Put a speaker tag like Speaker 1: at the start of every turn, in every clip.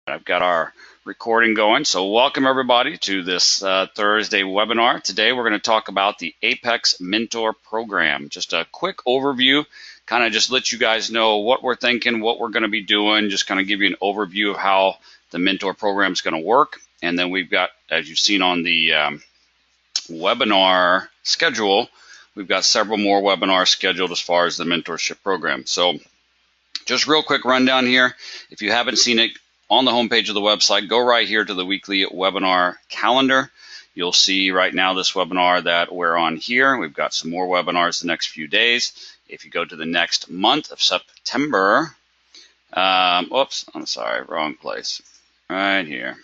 Speaker 1: I've got our recording going. So welcome everybody to this Thursday webinar. Today we're going to talk about the Apex Mentor Program. Just a quick overview, kind of just let you guys know what we're thinking, what we're going to be doing, just kind of give you an overview of how the mentor program is going to work. And then we've got, as you've seen on the webinar schedule, we've got several more webinars scheduled as far as the mentorship program. So just real quick rundown here. If you haven't seen it, on the homepage of the website, go right here to the weekly webinar calendar. You'll see right now this webinar that we're on here. We've got some more webinars the next few days. If you go to the next month of September, oops, I'm sorry, wrong place. Right here.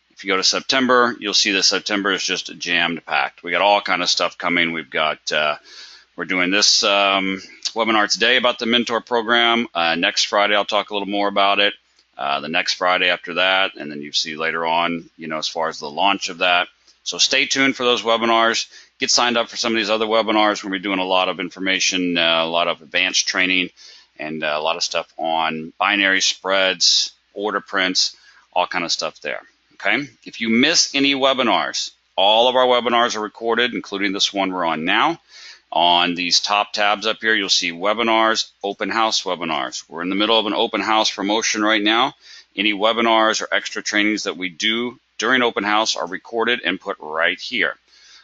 Speaker 1: If you go to September, you'll see that September is just jammed packed. We got all kind of stuff coming. We've got, we're doing this webinar today about the mentor program. Next Friday, I'll talk a little more about it. The next Friday after that, and then you see later on, as far as the launch of that. So stay tuned for those webinars. Get signed up for some of these other webinars. We're going to be doing a lot of information, a lot of advanced training, and a lot of stuff on binary spreads, order prints, all kind of stuff there. Okay. If you miss any webinars, all of our webinars are recorded, including this one we're on now. On these top tabs up here, you'll see webinars, open house webinars. We're in the middle of an open house promotion right now. Any webinars or extra trainings that we do during open house are recorded and put right here.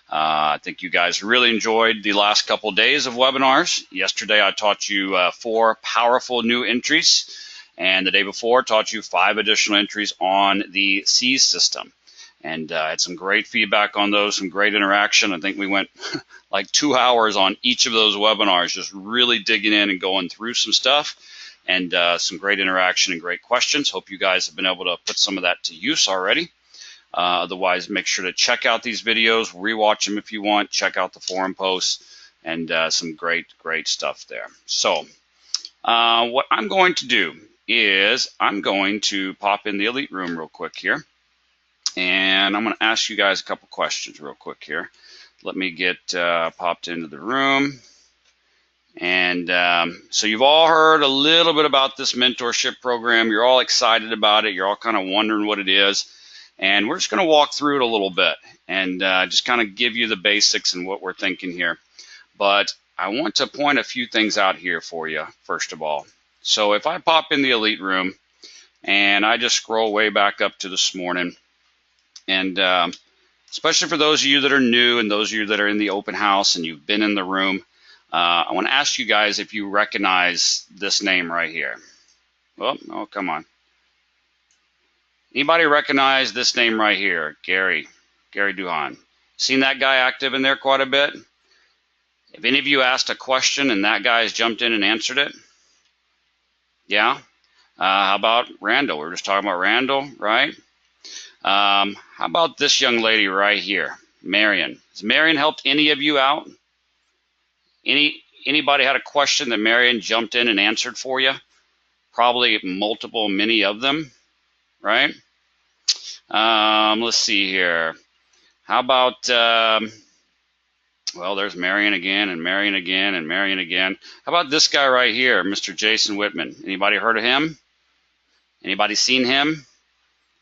Speaker 1: I think you guys really enjoyed the last couple days of webinars. Yesterday, I taught you 4 powerful new entries, and the day before, taught you 5 additional entries on the Seize system. And had some great feedback on those, some great interaction. I think we went like 2 hours on each of those webinars, just really digging in and going through some stuff, and some great interaction and great questions. Hope you guys have been able to put some of that to use already. Otherwise, make sure to check out these videos, rewatch them if you want, check out the forum posts, and some great stuff there. So what I'm going to do is I'm going to pop in the Elite Room real quick here. And I'm going to ask you guys a couple questions real quick here. Let me get popped into the room. And so you've all heard a little bit about this mentorship program. You're all excited about it. You're all kind of wondering what it is. And we're just going to walk through it a little bit and just kind of give you the basics and what we're thinking here. But I want to point a few things out here for you, first of all. So if I pop in the Elite Room and I just scroll way back up to this morning, and especially for those of you that are new and those of you that are in the open house and you've been in the room, I want to ask you guys if you recognize this name right here. Oh, come on. Anybody recognize this name right here? Gary Duhan. Seen that guy active in there quite a bit? If any of you asked a question and that guy has jumped in and answered it? Yeah? How about Randall? We were just talking about Randall, right? How about this young lady right here, Marion? Has Marion helped any of you out? Anybody had a question that Marion jumped in and answered for you? Probably many of them, right? Let's see here. How about, well, there's Marion again, and Marion again, and Marion again. How about this guy right here, Mr. Jason Whitman? Anybody heard of him? Anybody seen him?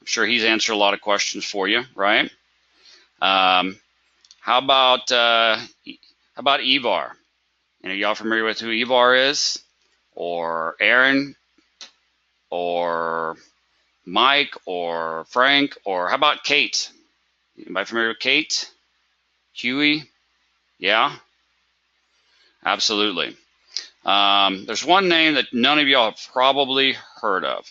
Speaker 1: I'm sure he's answered a lot of questions for you, right? How about Evar? And are y'all familiar with who Evar is? Or Aaron? Or Mike? Or Frank? Or how about Kate? Anybody familiar with Kate? Huey? Yeah? Absolutely. There's one name that none of y'all have probably heard of.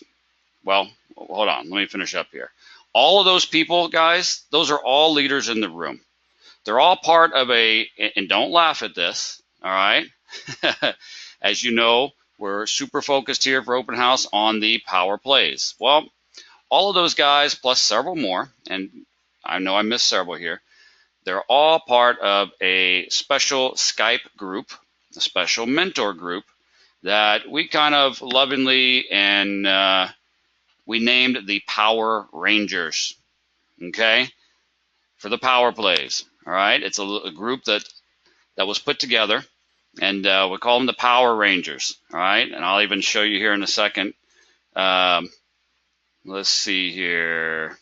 Speaker 1: Well, hold on. Let me finish up here. All of those people, guys, those are all leaders in the room. They're all part of and don't laugh at this, all right? As you know, we're super focused here for Open House on the power plays. Well, all of those guys, plus several more, and I know I missed several here, they're all part of a special Skype group, a special mentor group that we kind of lovingly and we named the Power Rangers, okay, for the power plays, all right? It's a group that was put together, and we call them the Power Rangers, all right? And I'll even show you here in a second. Let's see here.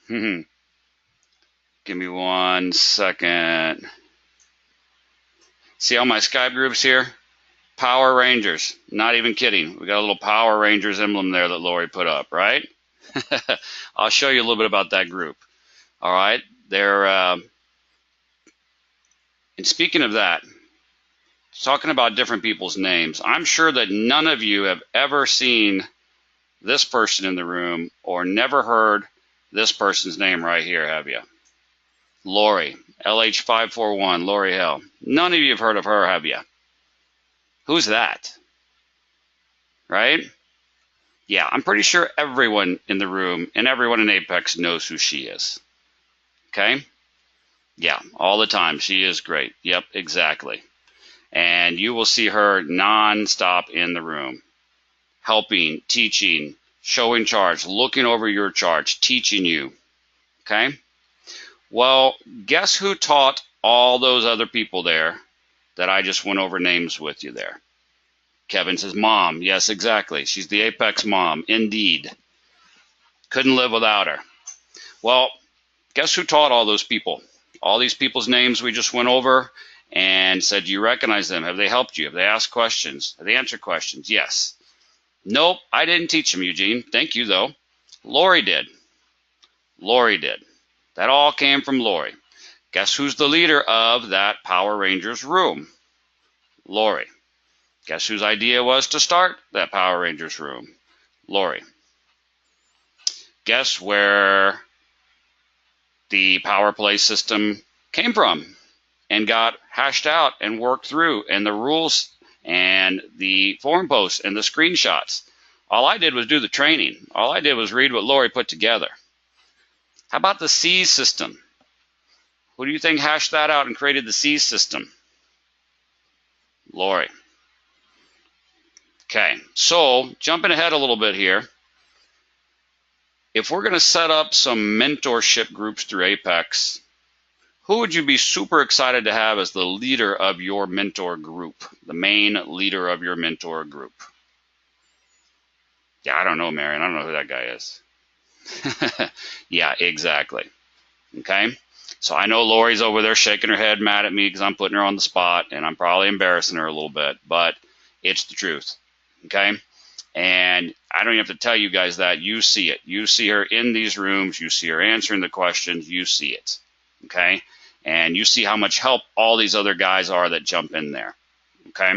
Speaker 1: Give me 1 second. See all my Skype groups here? Power Rangers. Not even kidding. We got a little Power Rangers emblem there that Lori put up, right? I'll show you a little bit about that group. All right. And speaking of that, talking about different people's names, I'm sure that none of you have ever seen this person in the room or never heard this person's name right here, have you? Lori, LH541, Lori Hell. None of you have heard of her, have you? Who's that? Right? Yeah, I'm pretty sure everyone in the room and everyone in Apex knows who she is. Okay? Yeah, all the time. She is great. Yep, exactly. And you will see her non-stop in the room, helping, teaching, showing charts, looking over your charts, teaching you. Okay? Well, guess who taught all those other people there that I just went over names with you there? Kevin says, Mom. Yes, exactly. She's the Apex mom. Indeed. Couldn't live without her. Well, guess who taught all those people? All these people's names we just went over and said, do you recognize them? Have they helped you? Have they asked questions? Have they answered questions? Yes. Nope, I didn't teach them, Eugene. Thank you, though. Lori did. Lori did. That all came from Lori. Guess who's the leader of that Power Rangers room? Lori. Guess whose idea was to start that Power Rangers room? Lori. Guess where the power play system came from and got hashed out and worked through, and the rules and the forum posts and the screenshots? All I did was do the training. All I did was read what Lori put together. How about the C's system? Who do you think hashed that out and created the C's system? Lori. Okay, so jumping ahead a little bit here, if we're going to set up some mentorship groups through Apex, who would you be super excited to have as the leader of your mentor group, the main leader of your mentor group? Yeah, I don't know, Marion. I don't know who that guy is. Yeah, exactly. Okay, so I know Lori's over there shaking her head mad at me because I'm putting her on the spot, and I'm probably embarrassing her a little bit, but it's the truth. Okay, and I don't even have to tell you guys that. You see it. You see her in these rooms. You see her answering the questions. You see it. Okay, and you see how much help all these other guys are that jump in there. Okay,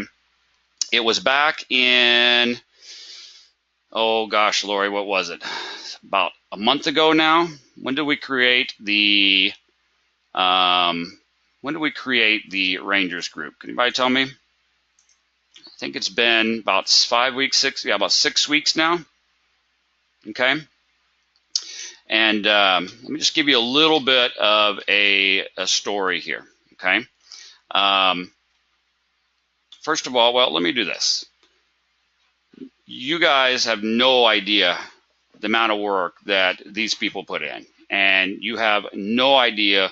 Speaker 1: it was back in, oh gosh, Lori, what was it? About a month ago now. When did we create the Rangers group? Can anybody tell me? I think it's been about 5 weeks, about 6 weeks now. Okay. And let me just give you a little bit of a story here. Okay. First of all, well, let me do this. You guys have no idea the amount of work that these people put in, and you have no idea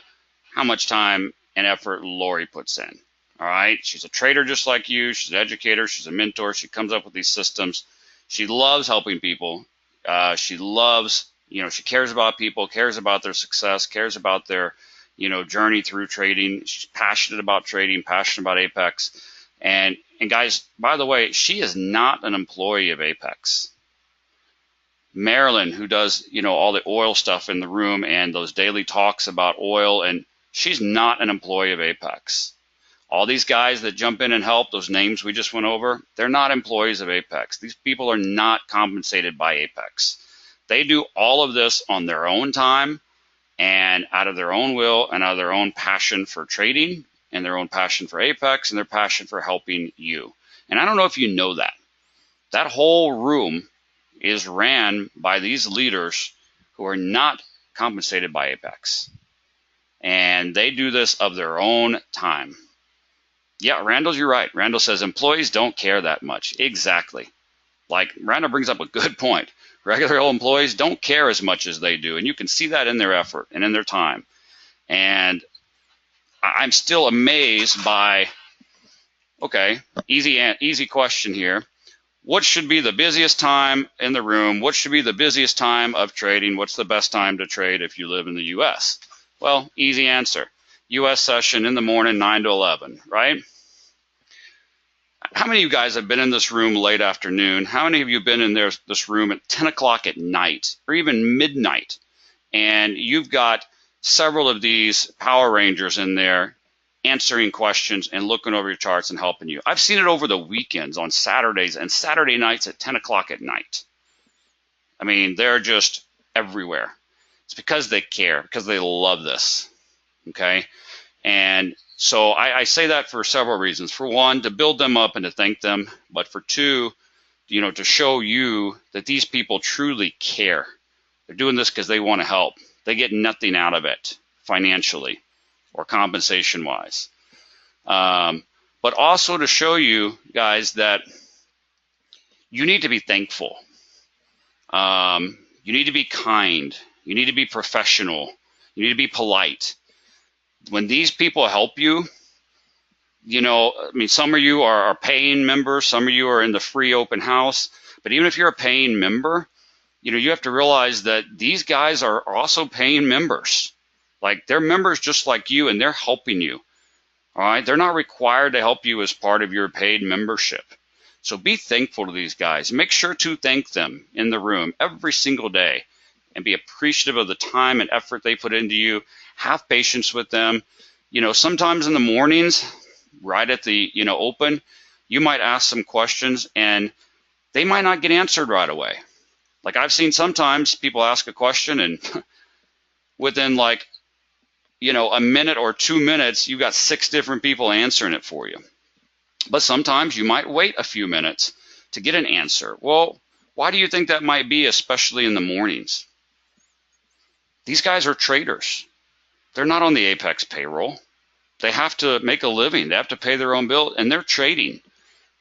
Speaker 1: how much time and effort Lori puts in. All right, she's a trader just like you. She's an educator. She's a mentor. She comes up with these systems. She loves helping people. She loves, she cares about people, cares about their success, cares about their, journey through trading. She's passionate about trading, passionate about Apex. And guys, by the way, she is not an employee of Apex. Marilyn, who does, all the oil stuff in the room and those daily talks about oil, and she's not an employee of Apex. All these guys that jump in and help, those names we just went over, they're not employees of Apex. These people are not compensated by Apex. They do all of this on their own time and out of their own will and out of their own passion for trading and their own passion for Apex and their passion for helping you. And I don't know if you know that. That whole room is ran by these leaders who are not compensated by Apex. And they do this of their own time. Yeah, Randall, you're right. Randall says employees don't care that much. Exactly. Like, Randall brings up a good point. Regular old employees don't care as much as they do, and you can see that in their effort and in their time. And I'm still amazed by, okay, easy question here. what should be the busiest time in the room? What should be the busiest time of trading? What's the best time to trade if you live in the US? Well, easy answer. US session in the morning, 9 to 11, right? How many of you guys have been in this room late afternoon? How many of you have been in this room at 10 o'clock at night or even midnight? And you've got several of these Power Rangers in there answering questions and looking over your charts and helping you. I've seen it over the weekends on Saturdays and Saturday nights at 10 o'clock at night. I mean, they're just everywhere. It's because they care, because they love this, okay? And so I say that for several reasons. For one, to build them up and to thank them, but for two, to show you that these people truly care. They're doing this because they want to help. They get nothing out of it financially or compensation-wise. But also to show you guys that you need to be thankful. You need to be kind. You need to be professional. You need to be polite. When these people help you, I mean, some of you are paying members, some of you are in the free open house, but even if you're a paying member, you have to realize that these guys are also paying members. Like, they're members just like you, and they're helping you. All right? They're not required to help you as part of your paid membership. So be thankful to these guys. Make sure to thank them in the room every single day and be appreciative of the time and effort they put into you. Have patience with them. Sometimes in the mornings, right at the open, you might ask some questions and they might not get answered right away. Like, I've seen sometimes people ask a question and within a minute or 2 minutes, you've got 6 different people answering it for you. But sometimes you might wait a few minutes to get an answer. Well, why do you think that might be, especially in the mornings? These guys are traders. They're not on the Apex payroll. They have to make a living. They have to pay their own bill, and they're trading.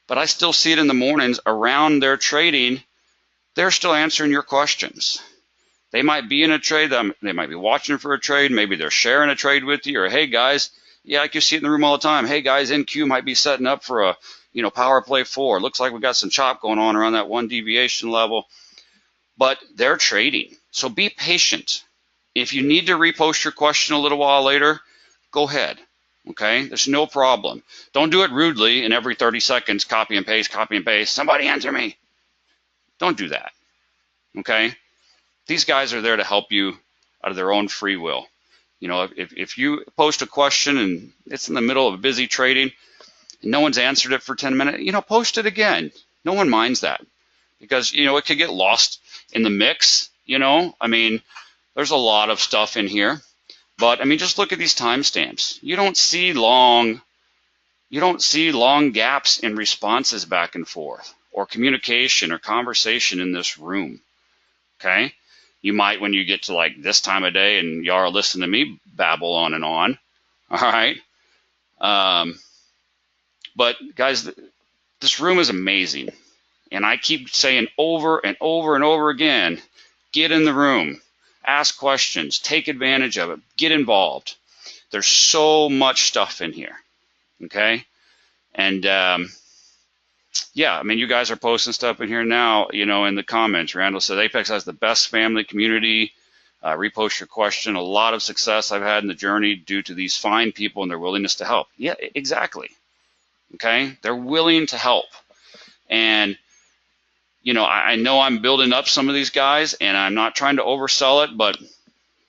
Speaker 1: But I still see it in the mornings around their trading. They're still answering your questions. They might be in a trade. They might be watching for a trade. Maybe they're sharing a trade with you. Or, hey, guys, yeah, I can see it in the room all the time. Hey, guys, NQ might be setting up for a power play 4. Looks like we got some chop going on around that 1 deviation level. But they're trading. So be patient. If you need to repost your question a little while later, go ahead. Okay? There's no problem. Don't do it rudely and every 30 seconds, copy and paste, somebody answer me. Don't do that. Okay? These guys are there to help you out of their own free will. If you post a question and it's in the middle of busy trading and no one's answered it for 10 minutes, post it again. No one minds that because, it could get lost in the mix. I mean, there's a lot of stuff in here, but I mean, just look at these timestamps. You don't see long gaps in responses back and forth or communication or conversation in this room. Okay? You might, when you get to this time of day and y'all are listening to me babble on and on. All right. But guys, this room is amazing. And I keep saying over and over and over again, get in the room, ask questions, take advantage of it, get involved. There's so much stuff in here. Okay. And, yeah, I mean, you guys are posting stuff in here now, in the comments. Randall says Apex has the best family community. Repost your question. A lot of success I've had in the journey due to these fine people and their willingness to help. Yeah, exactly. Okay? They're willing to help. And, I know I'm building up some of these guys, and I'm not trying to oversell it, but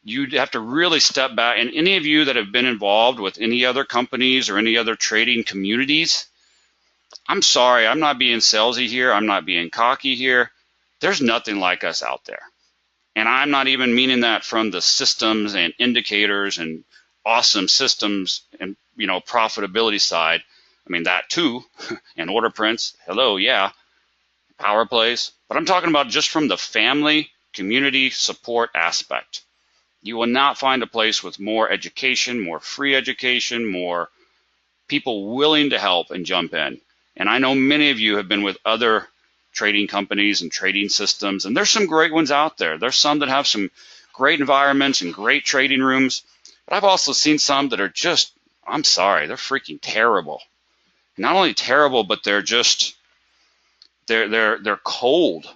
Speaker 1: you have to really step back. And any of you that have been involved with any other companies or any other trading communities, I'm sorry, I'm not being salesy here. I'm not being cocky here. There's nothing like us out there. And I'm not even meaning that from the systems and indicators and awesome systems and, profitability side. I mean, that too, and order prints. Hello, yeah, power plays. But I'm talking about just from the family community support aspect. You will not find a place with more education, more free education, more people willing to help and jump in. And I know many of you have been with other trading companies and trading systems, and there's some great ones out there. There's some that have some great environments and great trading rooms, but I've also seen some that are just, I'm sorry, they're freaking terrible. Not only terrible, but they're they're cold.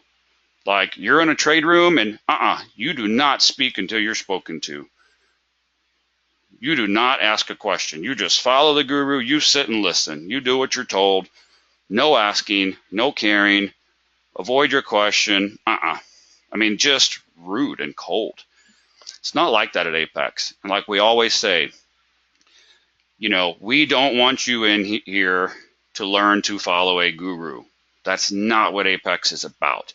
Speaker 1: Like, you're in a trade room and you do not speak until you're spoken to. You do not ask a question. You just follow the guru. You sit and listen. You do what you're told. No asking, no caring. Avoid your question. I mean, just rude and cold. It's not like that at Apex. And like we always say, we don't want you in here to learn to follow a guru. That's not what Apex is about.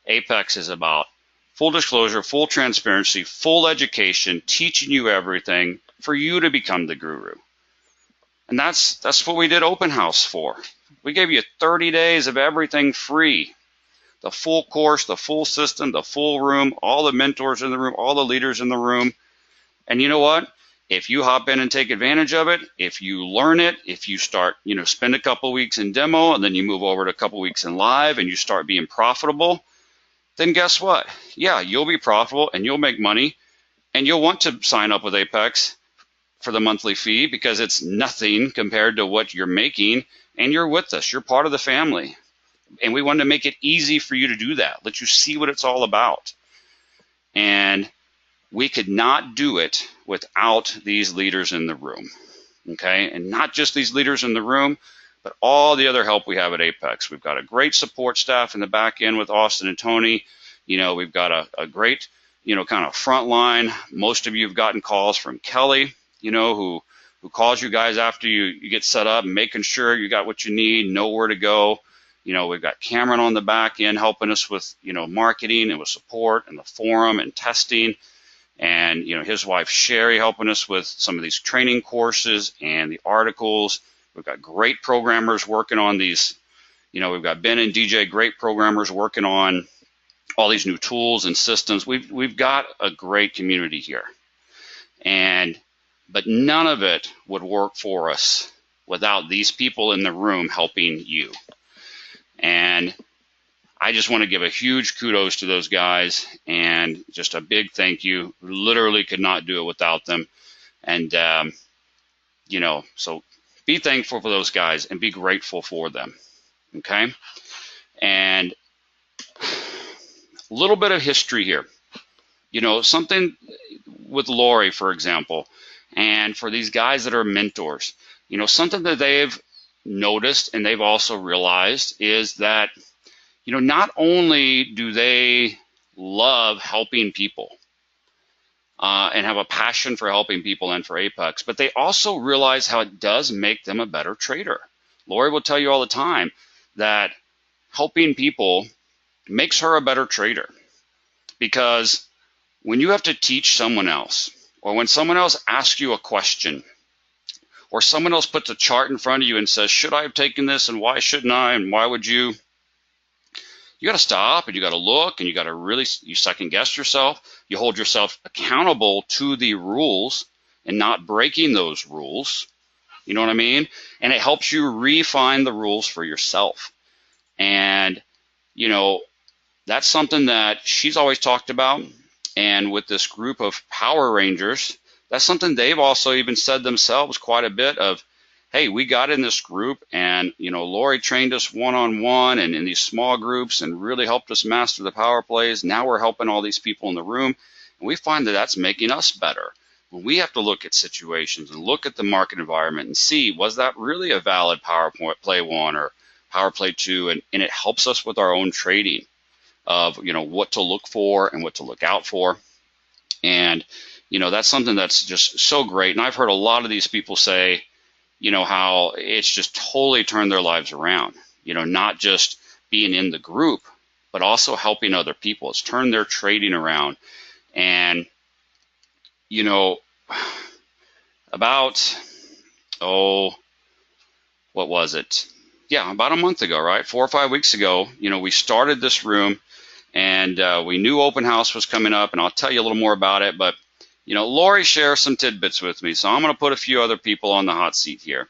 Speaker 1: Apex is about full disclosure, full transparency, full education, teaching you everything for you to become the guru. And that's what we did Open House for. We gave you 30 days of everything free. The full course, the full system, the full room, all the mentors in the room, all the leaders in the room. And you know what? If you hop in and take advantage of it, if you learn it, if you start, spend a couple weeks in demo and then you move over to a couple weeks in live and you start being profitable, then guess what? Yeah, you'll be profitable and you'll make money and you'll want to sign up with Apex for the monthly fee because it's nothing compared to what you're making, and you're with us. You're part of the family. And we wanted to make it easy for you to do that, let you see what it's all about. And we could not do it without these leaders in the room, okay? And not just these leaders in the room, but all the other help we have at Apex. We've got a great support staff in the back end with Austin and Tony. We've got a great, kind of front line. Most of you have gotten calls from Kelly, who calls you guys after you get set up, making sure you got what you need, know where to go. We've got Cameron on the back end helping us with, marketing and with support and the forum and testing. And, his wife, Sherry, helping us with some of these training courses and the articles. We've got great programmers working on these. We've got Ben and DJ, great programmers working on all these new tools and systems. We've got a great community here. But none of it would work for us without these people in the room helping you. And I just want to give a huge kudos to those guys and just a big thank you. Literally could not do it without them. And, so be thankful for those guys and be grateful for them. Okay. And a little bit of history here. Something with Lori, for example, and for these guys that are mentors, something that they've noticed and they've also realized is that, not only do they love helping people and have a passion for helping people and for Apex, but they also realize how it does make them a better trader. Lori will tell you all the time that helping people makes her a better trader, because when you have to teach someone else, or when someone else asks you a question, or someone else puts a chart in front of you and says, should I have taken this and why shouldn't I and why would you? You got to stop and you got to look and you got to really, you second guess yourself. You hold yourself accountable to the rules and not breaking those rules. You know what I mean? And it helps you refine the rules for yourself. And, that's something that she's always talked about. And with this group of Power Rangers, that's something they've also even said themselves quite a bit of, hey, we got in this group and, Lori trained us one-on-one and in these small groups and really helped us master the power plays. Now we're helping all these people in the room. And we find that that's making us better. When we have to look at situations and look at the market environment and see, was that really a valid power play 1 or power play 2? And it helps us with our own trading of, what to look for and what to look out for. And, that's something that's just so great. And I've heard a lot of these people say, how it's just totally turned their lives around, not just being in the group, but also helping other people. It's turned their trading around. And, about, what was it? Yeah, about a month ago, right? 4 or 5 weeks ago, we started this room and we knew Open House was coming up, and I'll tell you a little more about it. But, Lori shares some tidbits with me, so I'm going to put a few other people on the hot seat here.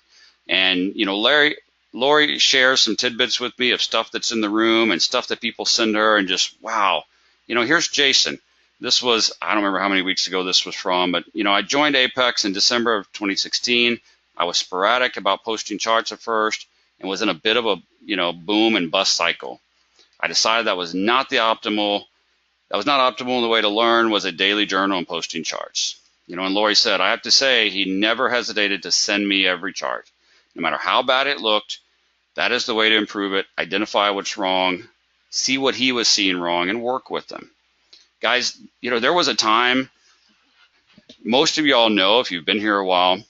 Speaker 1: And, Lori shares some tidbits with me of stuff that's in the room and stuff that people send her, and just, wow. Here's Jason. This was, I don't remember how many weeks ago this was from, but, I joined Apex in December of 2016. I was sporadic about posting charts at first and was in a bit of a, boom and bust cycle. I decided that was not optimal in the way to learn was a daily journal and posting charts. You know, and Lori said, I have to say, he never hesitated to send me every chart. No matter how bad it looked, that is the way to improve it. Identify what's wrong, see what he was seeing wrong, and work with them. Guys, you know, there was a time, most of y'all know if you've been here a while,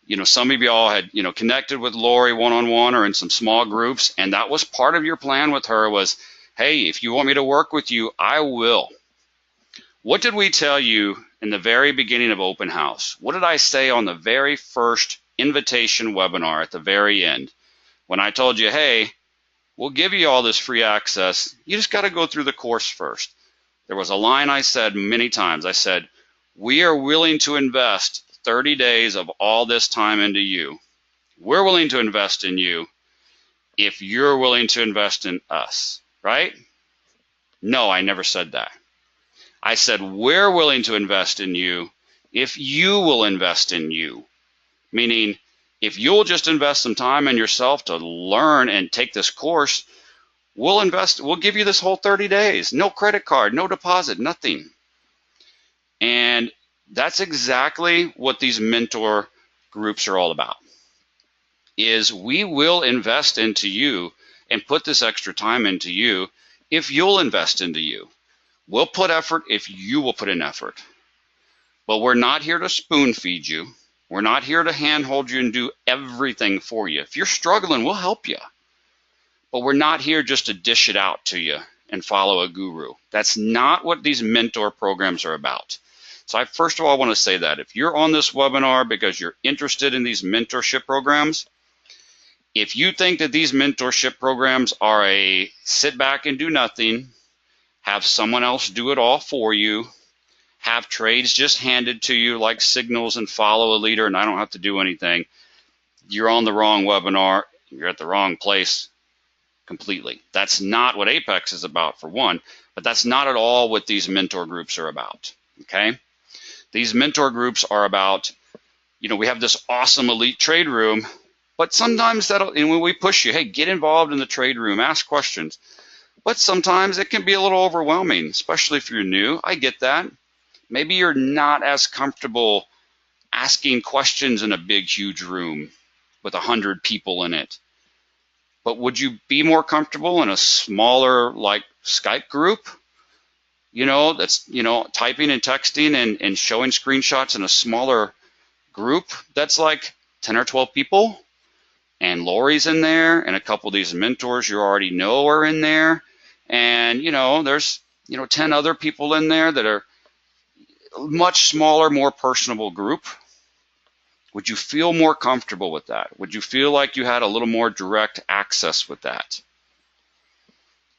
Speaker 1: you know, some of y'all had, you know, connected with Lori one-on-one or in some small groups, and that was part of your plan with her was, hey, if you want me to work with you, I will. What did we tell you in the very beginning of Open House? What did I say on the very first invitation webinar at the very end? When I told you, hey, we'll give you all this free access, you just got to go through the course first. There was a line I said many times. I said, we are willing to invest 30 days of all this time into you. We're willing to invest in you if you're willing to invest in us, right? No, I never said that. I said, we're willing to invest in you if you will invest in you. Meaning, if you'll just invest some time in yourself to learn and take this course, we'll give you this whole 30 days. No credit card, no deposit, nothing. And that's exactly what these mentor groups are all about. Is we will invest into you and put this extra time into you if you'll invest into you. We'll put effort if you will put in effort. But we're not here to spoon feed you. We're not here to handhold you and do everything for you. If you're struggling, we'll help you. But we're not here just to dish it out to you and follow a guru. That's not what these mentor programs are about. So I first of all want to say that if you're on this webinar because you're interested in these mentorship programs, if you think that these mentorship programs are a sit back and do nothing, have someone else do it all for you, have trades just handed to you like signals and follow a leader and I don't have to do anything, you're on the wrong webinar, you're at the wrong place completely. That's not what Apex is about, for one, but that's not at all what these mentor groups are about, okay? These mentor groups are about, you know, we have this awesome elite trade room, but sometimes and when we push you, hey, get involved in the trade room, ask questions. But sometimes it can be a little overwhelming, especially if you're new. I get that. Maybe you're not as comfortable asking questions in a big, huge room with 100 people in it. But would you be more comfortable in a smaller, like Skype group? You know, that's, you know, typing and texting and showing screenshots in a smaller group that's like 10 or 12 people. And Lori's in there, and a couple of these mentors you already know are in there. And, you know, there's, you know, 10 other people in there that are much smaller, more personable group. Would you feel more comfortable with that? Would you feel like you had a little more direct access with that?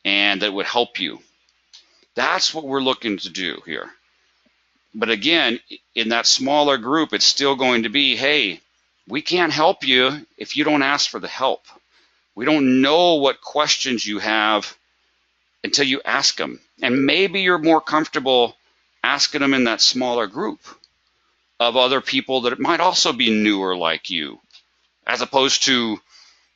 Speaker 1: And that would help you. That's what we're looking to do here. But again, in that smaller group, it's still going to be, hey, we can't help you if you don't ask for the help. We don't know what questions you have until you ask them. And maybe you're more comfortable asking them in that smaller group of other people that might also be newer like you, as opposed to,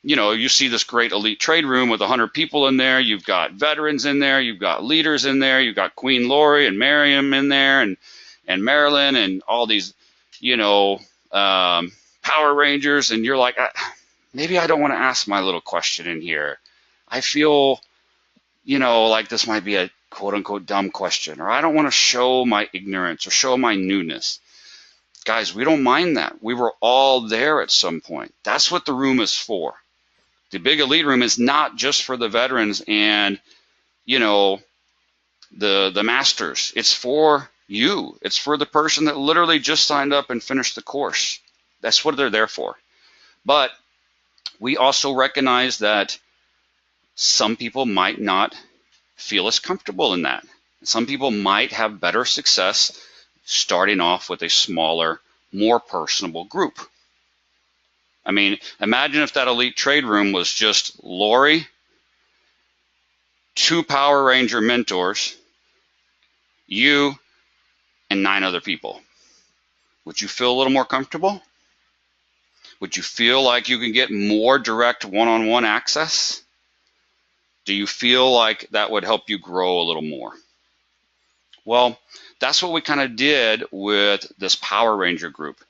Speaker 1: you know, you see this great elite trade room with 100 people in there. You've got veterans in there. You've got leaders in there. You've got Queen Lori and Miriam in there and Marilyn and all these, you know, Power Rangers. And you're like, maybe I don't want to ask my little question in here. I feel, you know, like this might be a quote unquote dumb question, or I don't want to show my ignorance or show my newness. Guys, we don't mind that. We were all there at some point. That's what the room is for. The big elite room is not just for the veterans and, you know, the masters. It's for you. It's for the person that literally just signed up and finished the course. That's what they're there for. But we also recognize that some people might not feel as comfortable in that. Some people might have better success starting off with a smaller, more personable group. I mean, imagine if that elite trade room was just Lori, 2 Power Ranger mentors, you, and 9 other people. Would you feel a little more comfortable? Would you feel like you can get more direct one-on-one access? Do you feel like that would help you grow a little more? Well, that's what we kind of did with this Power Ranger group.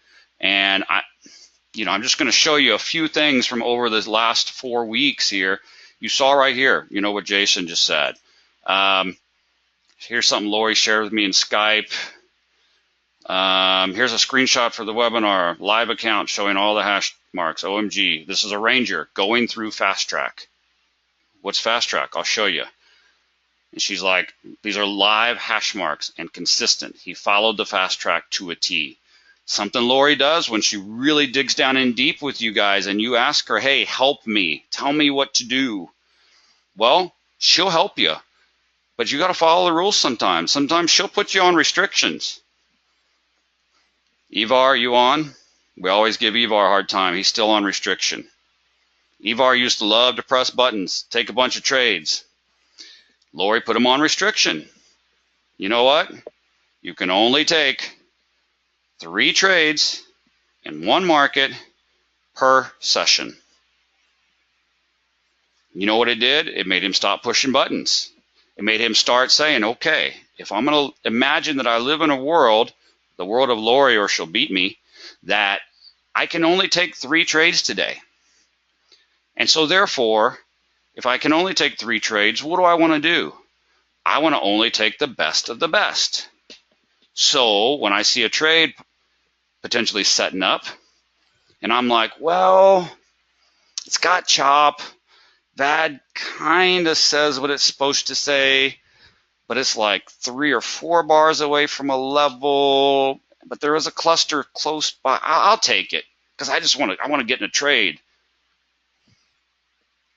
Speaker 1: And I'm just going to show you a few things from over the last 4 weeks here. You saw right here, what Jason just said. Here's something Lori shared with me in Skype. Here's a screenshot for the webinar, live account showing all the hash marks. OMG, this is a Ranger going through Fast Track. What's Fast Track? I'll show you. And she's like, these are live hash marks and consistent. He followed the Fast Track to a T. Something Lori does when she really digs down in deep with you guys and you ask her, hey, help me, tell me what to do. Well, she'll help you, but you got to follow the rules sometimes. Sometimes she'll put you on restrictions. Ivar, you on? We always give Ivar a hard time. He's still on restriction. Ivar used to love to press buttons, take a bunch of trades. Lori put him on restriction. You know what? You can only take 3 trades in one market per session. You know what it did? It made him stop pushing buttons. It made him start saying, okay, if I'm going to imagine that I live in a world, the world of Lori or she'll beat me, that I can only take 3 trades today. And so therefore, if I can only take 3 trades, what do I want to do? I want to only take the best of the best. So when I see a trade potentially setting up, and I'm like, well, it's got chop. VAD kind of says what it's supposed to say, but it's like 3 or 4 bars away from a level, but there is a cluster close by. I'll take it because I want to get in a trade.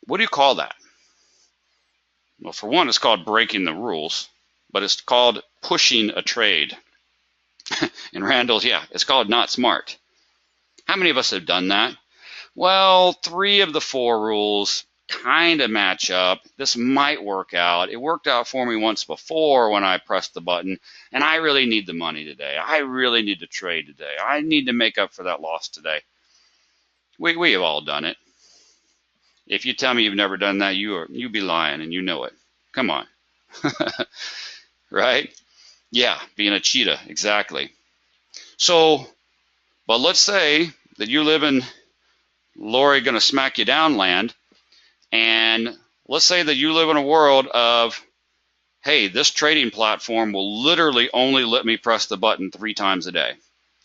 Speaker 1: What do you call that? Well, for one, it's called breaking the rules, but it's called pushing a trade. And Randall, yeah, it's called not smart. How many of us have done that? Well, 3 of the 4 rules kind of match up. This might work out. It worked out for me once before when I pressed the button, and I really need the money today. I really need to trade today. I need to make up for that loss today. We have all done it. If you tell me you've never done that, you be lying, and you know it. Come on. Right? Yeah, being a cheetah, exactly. So, but let's say that you live in Lori gonna smack you down land, and let's say that you live in a world of, hey, this trading platform will literally only let me press the button 3 times a day.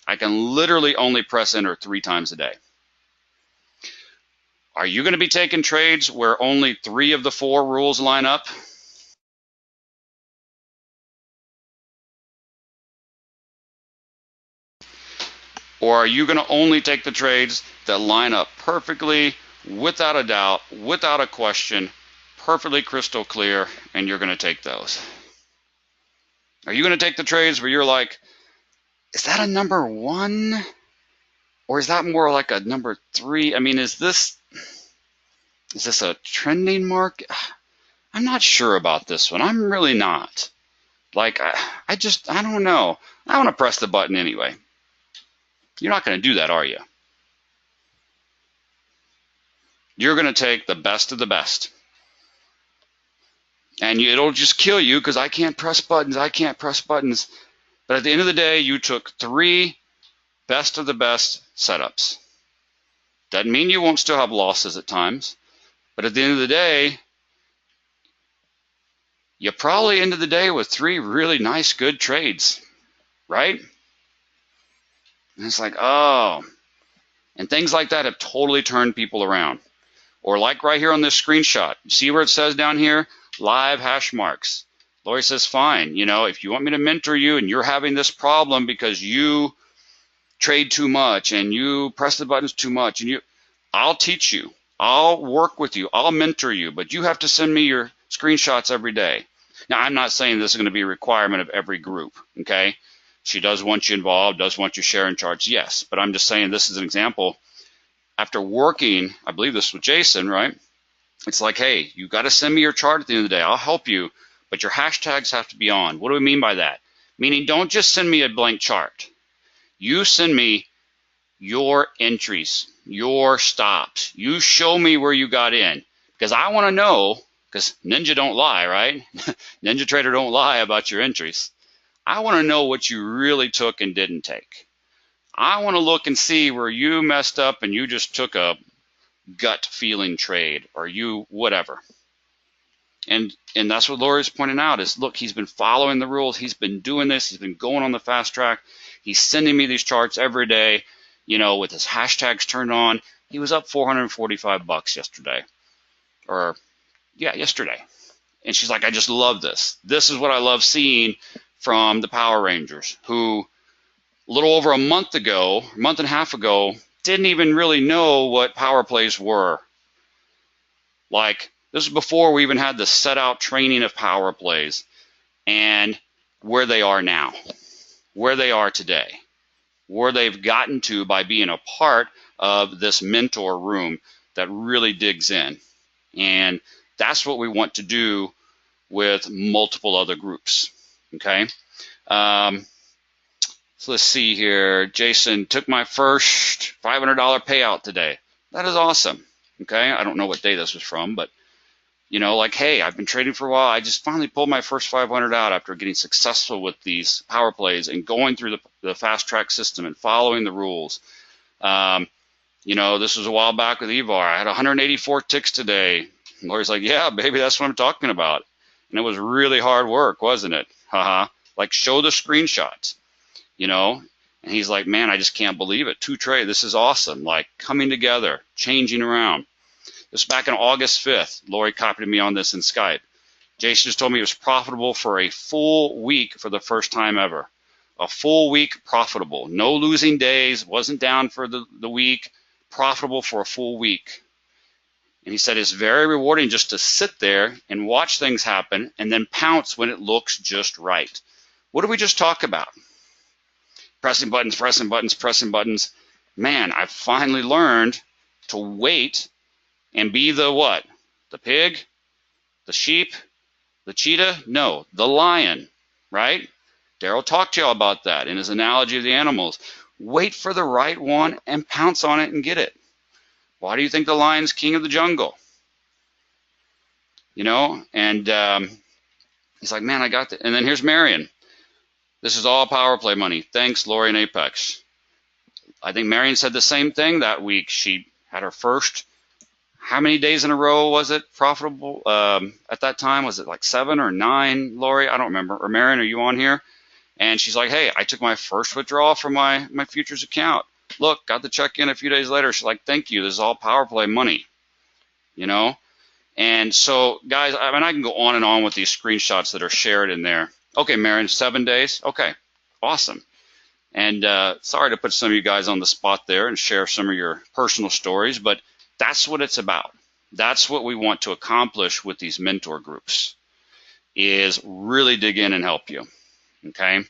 Speaker 1: I can literally only press enter 3 times a day. Are you going to be taking trades where only 3 of the 4 rules line up? Or are you going to only take the trades that line up perfectly, without a doubt, without a question, perfectly crystal clear, and you're going to take those? Are you going to take the trades where you're like, is that a number 1? Or is that more like a number 3? I mean, is this a trending mark? I'm not sure about this one. I'm really not. Like, I don't know. I want to press the button anyway. You're not going to do that, are you? You're going to take the best of the best. And it'll just kill you because I can't press buttons. I can't press buttons. But at the end of the day, you took 3 best of the best setups. Doesn't mean you won't still have losses at times. But at the end of the day, you probably ended the day with 3 really nice, good trades, right? And it's like, oh. And things like that have totally turned people around. Or like right here on this screenshot, you see where it says down here, live hash marks. Lori says, fine, if you want me to mentor you and you're having this problem because you trade too much and you press the buttons too much, and I'll teach you. I'll work with you. I'll mentor you, but you have to send me your screenshots every day. Now, I'm not saying this is going to be a requirement of every group, okay? She does want you involved, does want you sharing charts, yes. But I'm just saying this is an example. After working, I believe this with Jason, right? It's like, hey, you got to send me your chart at the end of the day. I'll help you, but your hashtags have to be on. What do we mean by that? Meaning don't just send me a blank chart. You send me your entries, your stops. You show me where you got in, because I want to know because Ninja don't lie, right? Ninja Trader don't lie about your entries. I want to know what you really took and didn't take. I want to look and see where you messed up and you just took a gut feeling trade or you whatever. And that's what Lori's pointing out is, look, he's been following the rules. He's been doing this. He's been going on the fast track. He's sending me these charts every day, you know, with his hashtags turned on. He was up $445 yesterday. Or, yeah, yesterday. And she's like, I just love this. This is what I love seeing from the Power Rangers, who a little over a month and a half ago, didn't even really know what power plays were. Like, this is before we even had the set out training of power plays, and where they are now, where they are today, where they've gotten to by being a part of this mentor room that really digs in. And that's what we want to do with multiple other groups. Okay. So let's see here. Jason, took my first $500 payout today. That is awesome. Okay. I don't know what day this was from, but you know, like, hey, I've been trading for a while. I just finally pulled my first 500 out after getting successful with these power plays and going through the fast track system and following the rules. You know, this was a while back with Evar. I had 184 ticks today. Lori's like, yeah, baby, that's what I'm talking about. And it was really hard work, wasn't it? Haha. Like, show the screenshots, you know? And he's like, man, I just can't believe it. 2 trade. This is awesome. Like, coming together, changing around. This was back on August 5th. Lori copied me on this in Skype. Jason just told me it was profitable for a full week for the first time ever. A full week profitable. No losing days. Wasn't down for the week. Profitable for a full week. And he said it's very rewarding just to sit there and watch things happen and then pounce when it looks just right. What did we just talk about? Pressing buttons, pressing buttons, pressing buttons. Man, I finally learned to wait and be the what? The pig? The sheep? The cheetah? No, the lion, right? Daryl talked to y'all about that in his analogy of the animals. Wait for the right one and pounce on it and get it. Why do you think the lion's king of the jungle? You know, and he's like, man, I got that. And then here's Marion. This is all power play money. Thanks, Lori and Apex. I think Marion said the same thing that week. She had her first, how many days in a row was it profitable at that time? Was it like 7 or 9, Lori? I don't remember. Or Marion, are you on here? And she's like, hey, I took my first withdrawal from my futures account. Look, got the check in a few days later. She's like, thank you. This is all power play money, you know? And so, guys, I mean, I can go on and on with these screenshots that are shared in there. Okay, Marion, 7 days? Okay, awesome. And sorry to put some of you guys on the spot there and share some of your personal stories, but that's what it's about. That's what we want to accomplish with these mentor groups, is really dig in and help you, okay?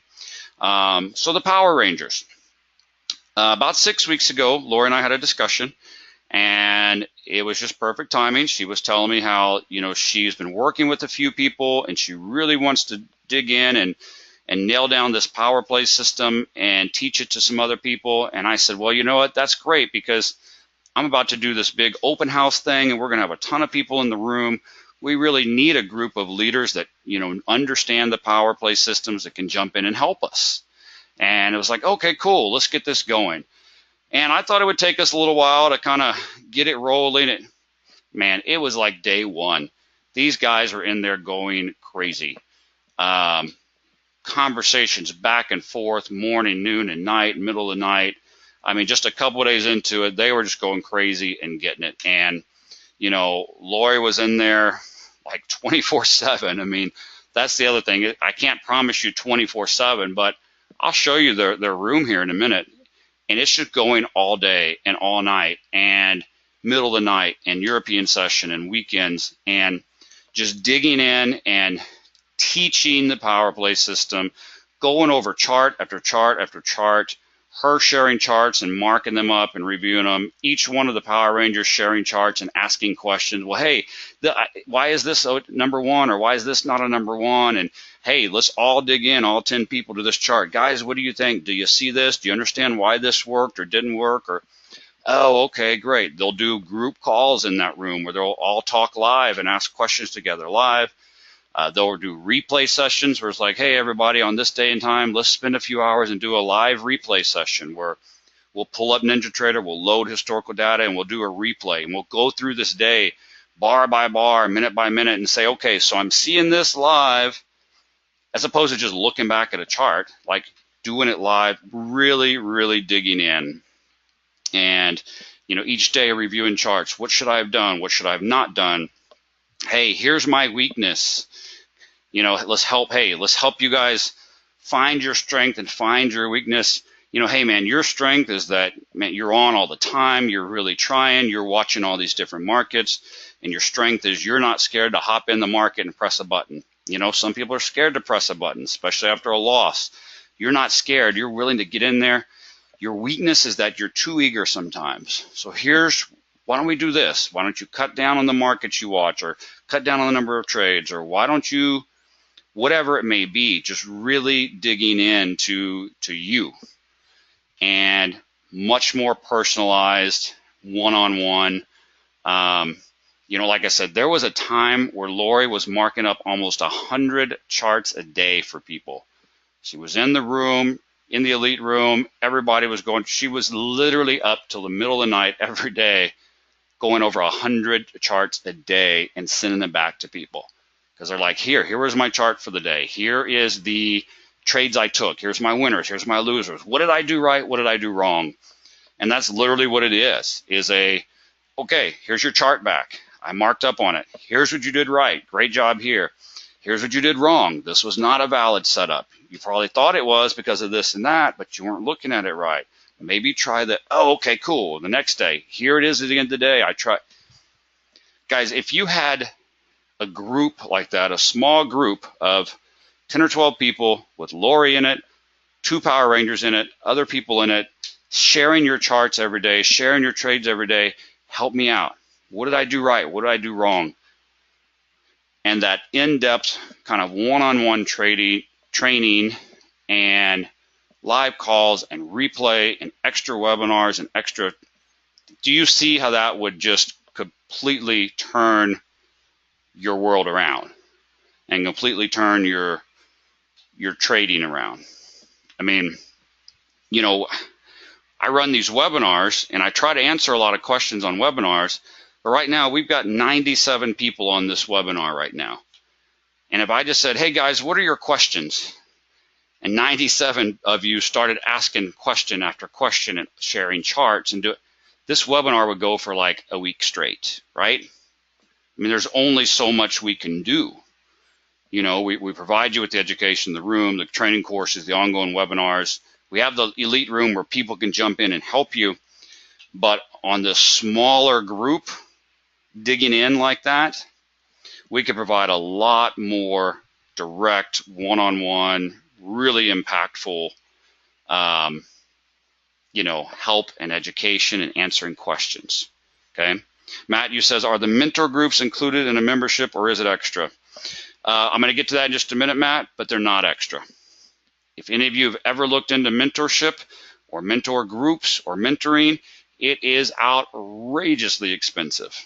Speaker 1: So the Power Rangers. About 6 weeks ago, Lori and I had a discussion, and it was just perfect timing. She was telling me how, you know, she's been working with a few people, and she really wants to dig in and nail down this power play system and teach it to some other people. And I said, well, you know what? That's great, because I'm about to do this big open house thing, and we're going to have a ton of people in the room. We really need a group of leaders that, you know, understand the power play systems that can jump in and help us. And it was like, okay, cool, let's get this going. And I thought it would take us a little while to kind of get it rolling. Man, it was like day one. These guys are in there going crazy. Conversations back and forth, morning, noon, and night, middle of the night. I mean, just a couple of days into it, they were just going crazy and getting it. And, you know, Lori was in there like 24/7. I mean, that's the other thing. I can't promise you 24/7, but I'll show you their room here in a minute. And it's just going all day and all night and middle of the night and European session and weekends, and just digging in and teaching the power play system, going over chart after chart after chart, her sharing charts and marking them up and reviewing them, each one of the Power Rangers sharing charts and asking questions. Well, hey, why is this a number one, or why is this not a number one? And hey, let's all dig in, all 10 people, to this chart. Guys, what do you think? Do you see this? Do you understand why this worked or didn't work? Or Oh, okay, great. They'll do group calls in that room where they'll all talk live and ask questions together live. They'll do replay sessions where it's like, hey, everybody, on this day and time, let's spend a few hours and do a live replay session where we'll pull up NinjaTrader, we'll load historical data, and we'll do a replay. And we'll go through this day bar by bar, minute by minute, and say, okay, so I'm seeing this live, as opposed to just looking back at a chart, like doing it live, really, really digging in. And, each day reviewing charts. What should I have done? What should I have not done? Hey, here's my weakness. Let's help you guys find your strength and find your weakness. Hey man, your strength is that, man, you're on all the time, you're really trying, you're watching all these different markets, and your strength is you're not scared to hop in the market and press a button. Some people are scared to press a button, especially after a loss. You're not scared, you're willing to get in there. Your weakness is that you're too eager sometimes. So why don't we do this? Why don't you cut down on the markets you watch, or cut down on the number of trades, or why don't you, whatever it may be, just really digging into you, and much more personalized, one-on-one. Like I said, there was a time where Lori was marking up almost 100 charts a day for people. She was in the room, in the elite room, everybody was going, she was literally up till the middle of the night every day, going over 100 charts a day and sending them back to people. Because they're like, here was my chart for the day. Here is the trades I took. Here's my winners. Here's my losers. What did I do right? What did I do wrong? And that's literally what it is okay, here's your chart back. I marked up on it. Here's what you did right. Great job here. Here's what you did wrong. This was not a valid setup. You probably thought it was because of this and that, but you weren't looking at it right. Maybe try that. Oh, okay, cool. The next day, here it is at the end of the day. I try. Guys, if you had a group like that, a small group of 10 or 12 people with Lori in it, 2 Power Rangers in it, other people in it, sharing your charts every day, sharing your trades every day, help me out. What did I do right? What did I do wrong? And that in-depth kind of one-on-one training and live calls and replay and extra webinars and extra. Do you see how that would just completely turn your world around and completely turn your trading around? I mean, I run these webinars and I try to answer a lot of questions on webinars, but right now we've got 97 people on this webinar right now. And if I just said, hey guys, what are your questions? And 97 of you started asking question after question and sharing charts, and this webinar would go for like a week straight, right? I mean, there's only so much we can do. We provide you with the education, the room, the training courses, the ongoing webinars. We have the elite room where people can jump in and help you. But on the smaller group, digging in like that, we could provide a lot more direct, one-on-one, really impactful, help and education and answering questions. Okay. Matt, you says, are the mentor groups included in a membership or is it extra? I'm going to get to that in just a minute, Matt, but they're not extra. If any of you have ever looked into mentorship or mentor groups or mentoring, it is outrageously expensive.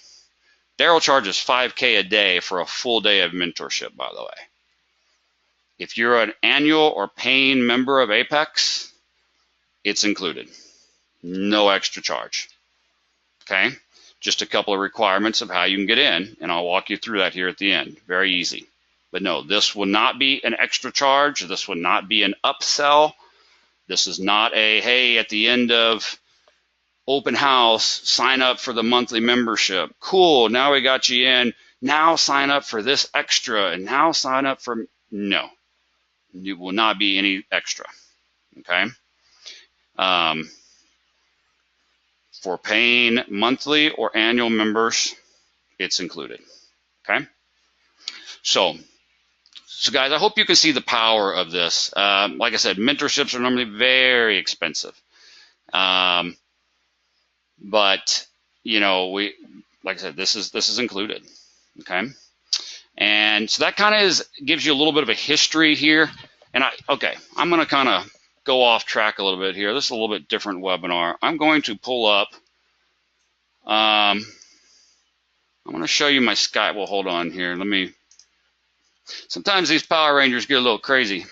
Speaker 1: Daryl charges $5K a day for a full day of mentorship, by the way. If you're an annual or paying member of Apex, it's included. No extra charge. Okay? Just a couple of requirements of how you can get in, and I'll walk you through that here at the end. Very easy. But no, this will not be an extra charge. This will not be an upsell. This is not a, hey, at the end of open house, sign up for the monthly membership. Cool, now we got you in. Now sign up for this extra, and now sign up for, no. It will not be any extra, okay? For paying monthly or annual members, it's included, okay? So guys, I hope you can see the power of this. Like I said, mentorships are normally very expensive. But like I said, this is included, okay? And so that kind of gives you a little bit of a history here. And I'm going to kind of go off track a little bit here. This is a little bit different webinar. I'm going to pull up I'm going to show you my Skype. Well, hold on here. Sometimes these Power Rangers get a little crazy.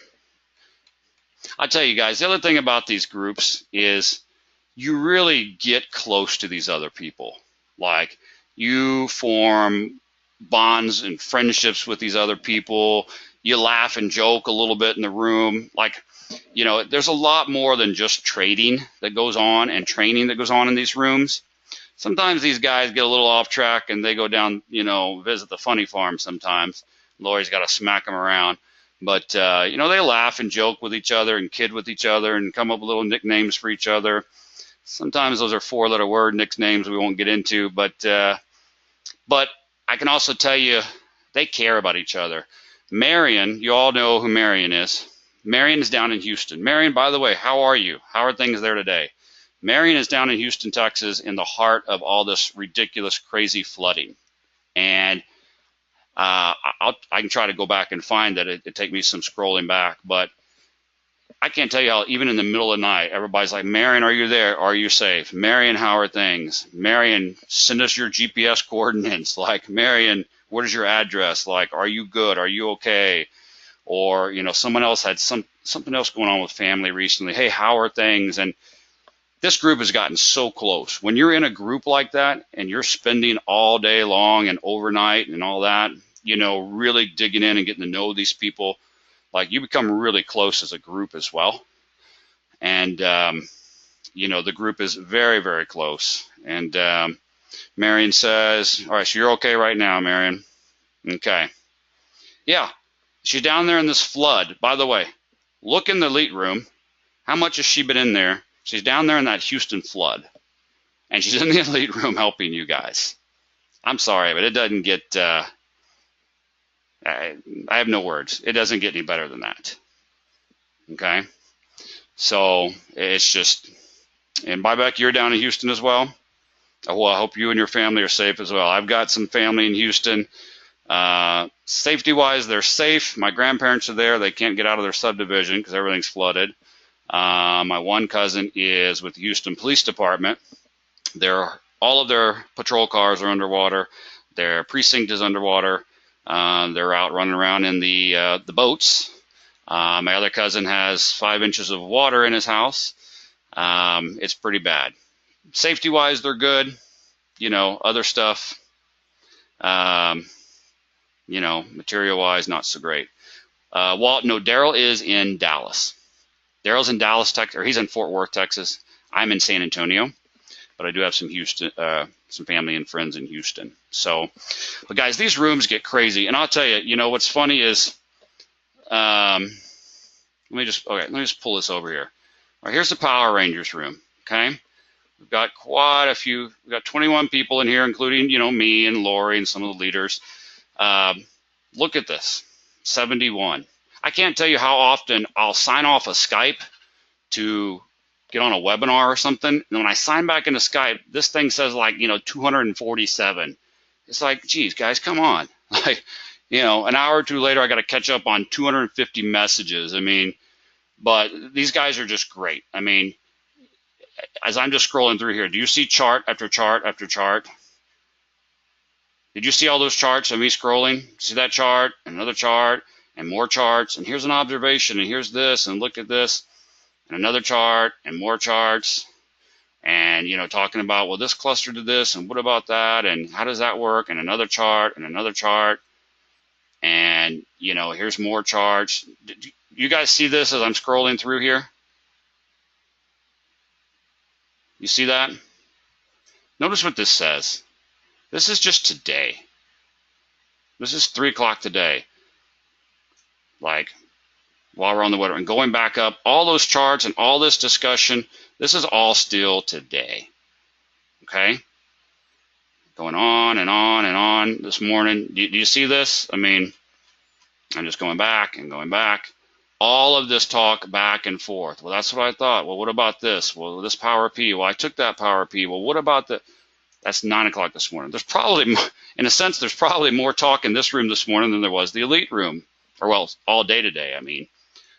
Speaker 1: I tell you guys, the other thing about these groups is you really get close to these other people. Like, you form bonds and friendships with these other people. You laugh and joke a little bit in the room. Like, there's a lot more than just trading that goes on and training that goes on in these rooms. Sometimes these guys get a little off track and they go down, visit the funny farm sometimes. Lori's got to smack them around. But, they laugh and joke with each other and kid with each other and come up with little nicknames for each other. Sometimes those are four-letter word nicknames we won't get into, but I can also tell you they care about each other. Marion, you all know who Marion is. Marion is down in Houston. Marion, by the way, how are you? How are things there today? Marion is down in Houston, Texas, in the heart of all this ridiculous, crazy flooding. And I can try to go back and find that. It'd take me some scrolling back, but I can't tell you how, even in the middle of the night, everybody's like, Marion, are you there? Are you safe? Marion, how are things? Marion, send us your GPS coordinates. Like, Marion, what is your address? Like, are you good? Are you okay? Or, someone else had something else going on with family recently. Hey, how are things? And this group has gotten so close. When you're in a group like that and you're spending all day long and overnight and all that, really digging in and getting to know these people, like, you become really close as a group as well. And, the group is very, very close. And Marion says, all right, so you're okay right now, Marion? Okay. Yeah, she's down there in this flood. By the way, look in the elite room. How much has she been in there? She's down there in that Houston flood. And she's in the elite room helping you guys. I'm sorry, but it doesn't get, I have no words. It doesn't get any better than that. Okay? So it's just, and Buyback, you're down in Houston as well. Well, I hope you and your family are safe as well. I've got some family in Houston. Safety-wise, they're safe. My grandparents are there. They can't get out of their subdivision because everything's flooded. My one cousin is with the Houston Police Department. All of their patrol cars are underwater. Their precinct is underwater. They're out running around in the boats. My other cousin has 5 inches of water in his house. It's pretty bad. Safety-wise, they're good. Other stuff, material-wise, not so great. Daryl is in Dallas. Daryl's in Dallas, Texas, or he's in Fort Worth, Texas. I'm in San Antonio, but I do have some family and friends in Houston. So, but guys, these rooms get crazy, and I'll tell you, what's funny is, let me just pull this over here. All right, here's the Power Rangers room. Okay, we've got quite a few. We've got 21 people in here, including me and Lori and some of the leaders. Look at this, 71. I can't tell you how often I'll sign off a Skype to get on a webinar or something, and when I sign back into Skype, this thing says 247. It's like, geez, guys, come on. Like, an hour or two later, I got to catch up on 250 messages. I mean, but these guys are just great. I mean, as I'm just scrolling through here, do you see chart after chart after chart? Did you see all those charts of me scrolling? See that chart, another chart, and more charts, and here's an observation, and here's this, and look at this, and another chart, and more charts, and, talking about, well, this cluster did this, and what about that, and how does that work, and another chart, and, here's more charts. You guys see this as I'm scrolling through here? You see that? Notice what this says. This is just today. This is 3 o'clock today. Like, while we're on the weather, and going back up, all those charts and all this discussion, this is all still today. Okay? Going on and on and on this morning. Do you see this? I mean, I'm just going back and going back. All of this talk back and forth. Well, that's what I thought. Well, what about this? Well, this power P. Well, I took that power P. Well, what about the... That's 9 o'clock this morning. There's probably, in a sense, there's probably more talk in this room this morning than there was the elite room. Or, well, all day today, I mean.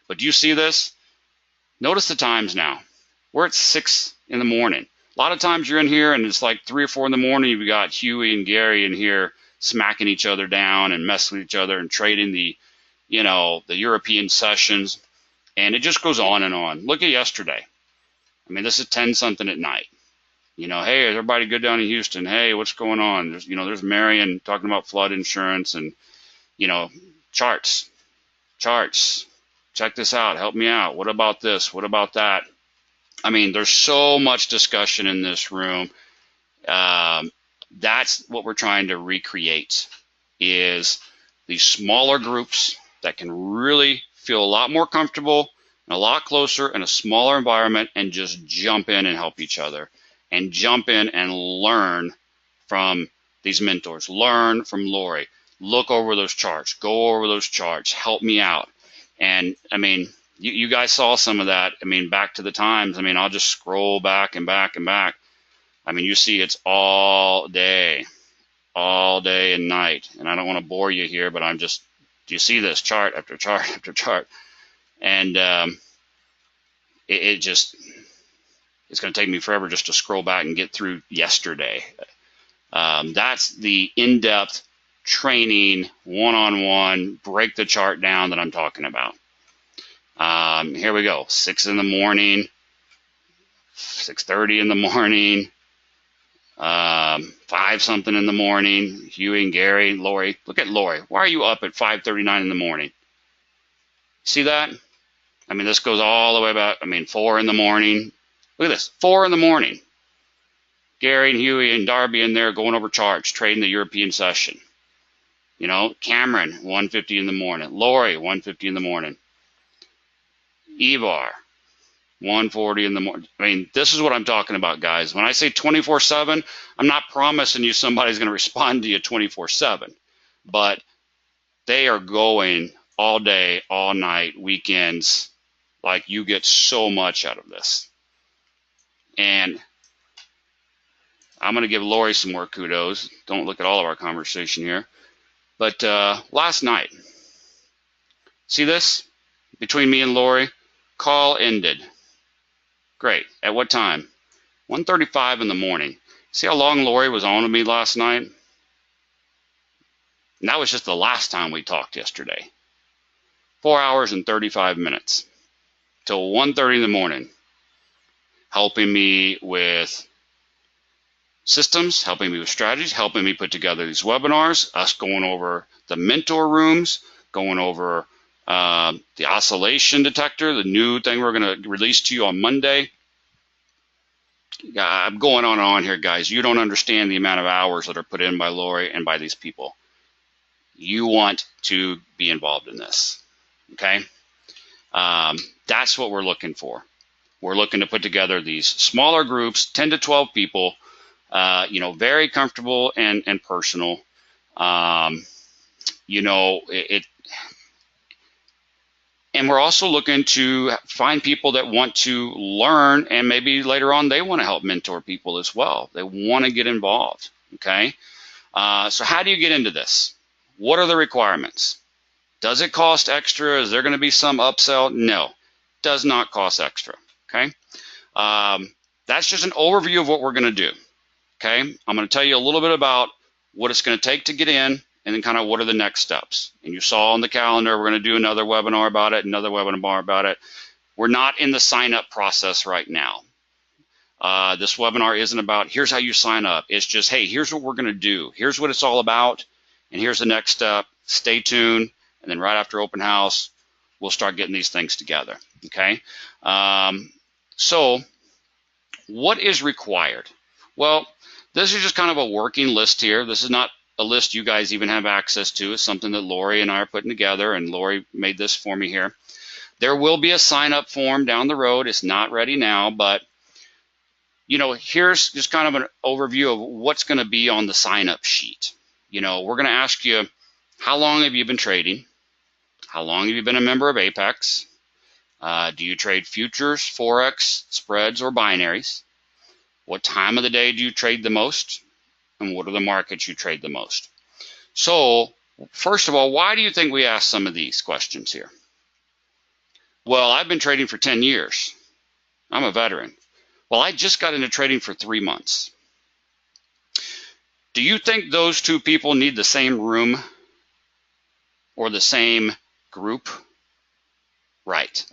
Speaker 1: But do you see this? Notice the times now. We're at 6 in the morning. A lot of times you're in here and it's like 3 or 4 in the morning. You've got Huey and Gary in here smacking each other down and messing with each other and trading the, the European sessions. And it just goes on and on. Look at yesterday. I mean, this is 10 something at night. Hey, is everybody good down in Houston? Hey, what's going on? There's Marion talking about flood insurance and, charts. Check this out. Help me out. What about this? What about that? I mean, there's so much discussion in this room. That's what we're trying to recreate, is these smaller groups that can really feel a lot more comfortable and a lot closer in a smaller environment and just jump in and help each other and jump in and learn from these mentors. Learn from Lori. Look over those charts. Go over those charts. Help me out. And I mean, you guys saw some of that. I mean, back to the times. I mean, I'll just scroll back and back and back. I mean, you see it's all day and night. And I don't want to bore you here, but do you see this chart after chart after chart? And it's going to take me forever just to scroll back and get through yesterday. That's the in-depth training, one-on-one, break the chart down that I'm talking about. Here we go. 6 in the morning, 6:30 in the morning, 5 something in the morning. Huey and Gary, Lori. Look at Lori. Why are you up at 5:39 in the morning? See that? I mean, this goes all the way back. I mean, 4 in the morning. Look at this. 4 in the morning. Gary and Huey and Darby in there going over charts, trading the European session. Cameron, 1:50 in the morning. Lori, 1:50 in the morning. Evar, 1:40 in the morning. I mean, this is what I'm talking about, guys. When I say 24/7, I'm not promising you somebody's going to respond to you 24/7, but they are going all day, all night, weekends. Like, you get so much out of this. And I'm going to give Lori some more kudos. Don't look at all of our conversation here. But last night, see this? Between me and Lori, call ended. Great. At what time? 1:35 in the morning. See how long Lori was on with me last night? And that was just the last time we talked yesterday. 4 hours and 35 minutes. Till 1:30 in the morning. Helping me with systems, helping me with strategies, helping me put together these webinars, us going over the mentor rooms, going over the oscillation detector, the new thing we're going to release to you on Monday. I'm going on and on here, guys. You don't understand the amount of hours that are put in by Lori and by these people. You want to be involved in this, okay? That's what we're looking for. We're looking to put together these smaller groups, 10 to 12 people, very comfortable and personal. And we're also looking to find people that want to learn, and maybe later on they want to help mentor people as well. They want to get involved, okay? So how do you get into this? What are the requirements? Does it cost extra? Is there going to be some upsell? No, does not cost extra, okay? That's just an overview of what we're going to do, okay? I'm going to tell you a little bit about what it's going to take to get in, and then kind of what are the next steps. And you saw on the calendar, we're going to do another webinar about it, another webinar about it. We're not in the sign-up process right now. This webinar isn't about, here's how you sign up. It's just, hey, here's what we're going to do. Here's what it's all about, and here's the next step. Stay tuned, and then right after open house, we'll start getting these things together, okay? So what is required? Well, this is just kind of a working list here. This is not a list you guys even have access to. It's something that Lori and I are putting together, and Lori made this for me here. There will be a sign-up form down the road. It's not ready now, but here's just kind of an overview of what's going to be on the sign-up sheet. We're going to ask you, how long have you been trading? How long have you been a member of Apex? Do you trade futures, Forex, spreads, or binaries? What time of the day do you trade the most? And what are the markets you trade the most? So, first of all, why do you think we ask some of these questions here? Well, I've been trading for 10 years. I'm a veteran. Well, I just got into trading for 3 months. Do you think those two people need the same room or the same group? Right.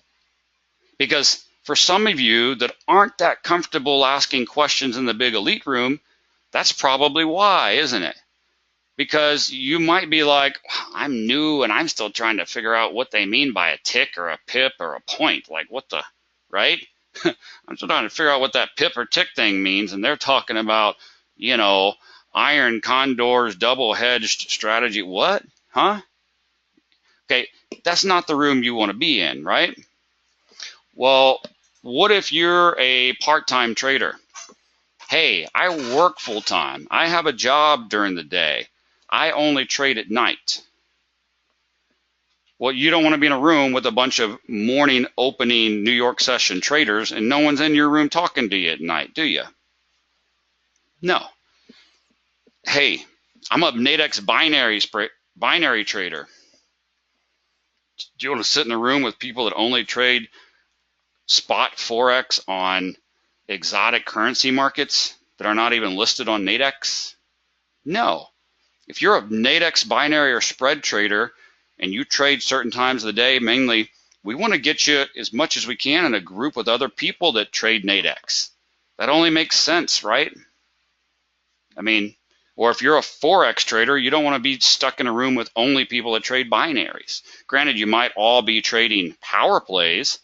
Speaker 1: Because for some of you that aren't that comfortable asking questions in the big elite room, that's probably why, isn't it? Because you might be like, I'm new and I'm still trying to figure out what they mean by a tick or a pip or a point. Like, what the, right? I'm still trying to figure out what that pip or tick thing means. And they're talking about, you know, iron condors, double hedged strategy. What? Huh? Okay, that's not the room you want to be in, right? Well, what if you're a part-time trader? Hey, I work full-time. I have a job during the day. I only trade at night. Well, you don't want to be in a room with a bunch of morning opening New York session traders and no one's in your room talking to you at night, do you? No. Hey, I'm a Nadex binary trader. Do you want to sit in a room with people that only trade spot Forex on exotic currency markets that are not even listed on Nadex? No. If you're a Nadex binary or spread trader and you trade certain times of the day, mainly, we want to get you as much as we can in a group with other people that trade Nadex. That only makes sense, right? I mean, or if you're a Forex trader, you don't want to be stuck in a room with only people that trade binaries. Granted, you might all be trading power plays,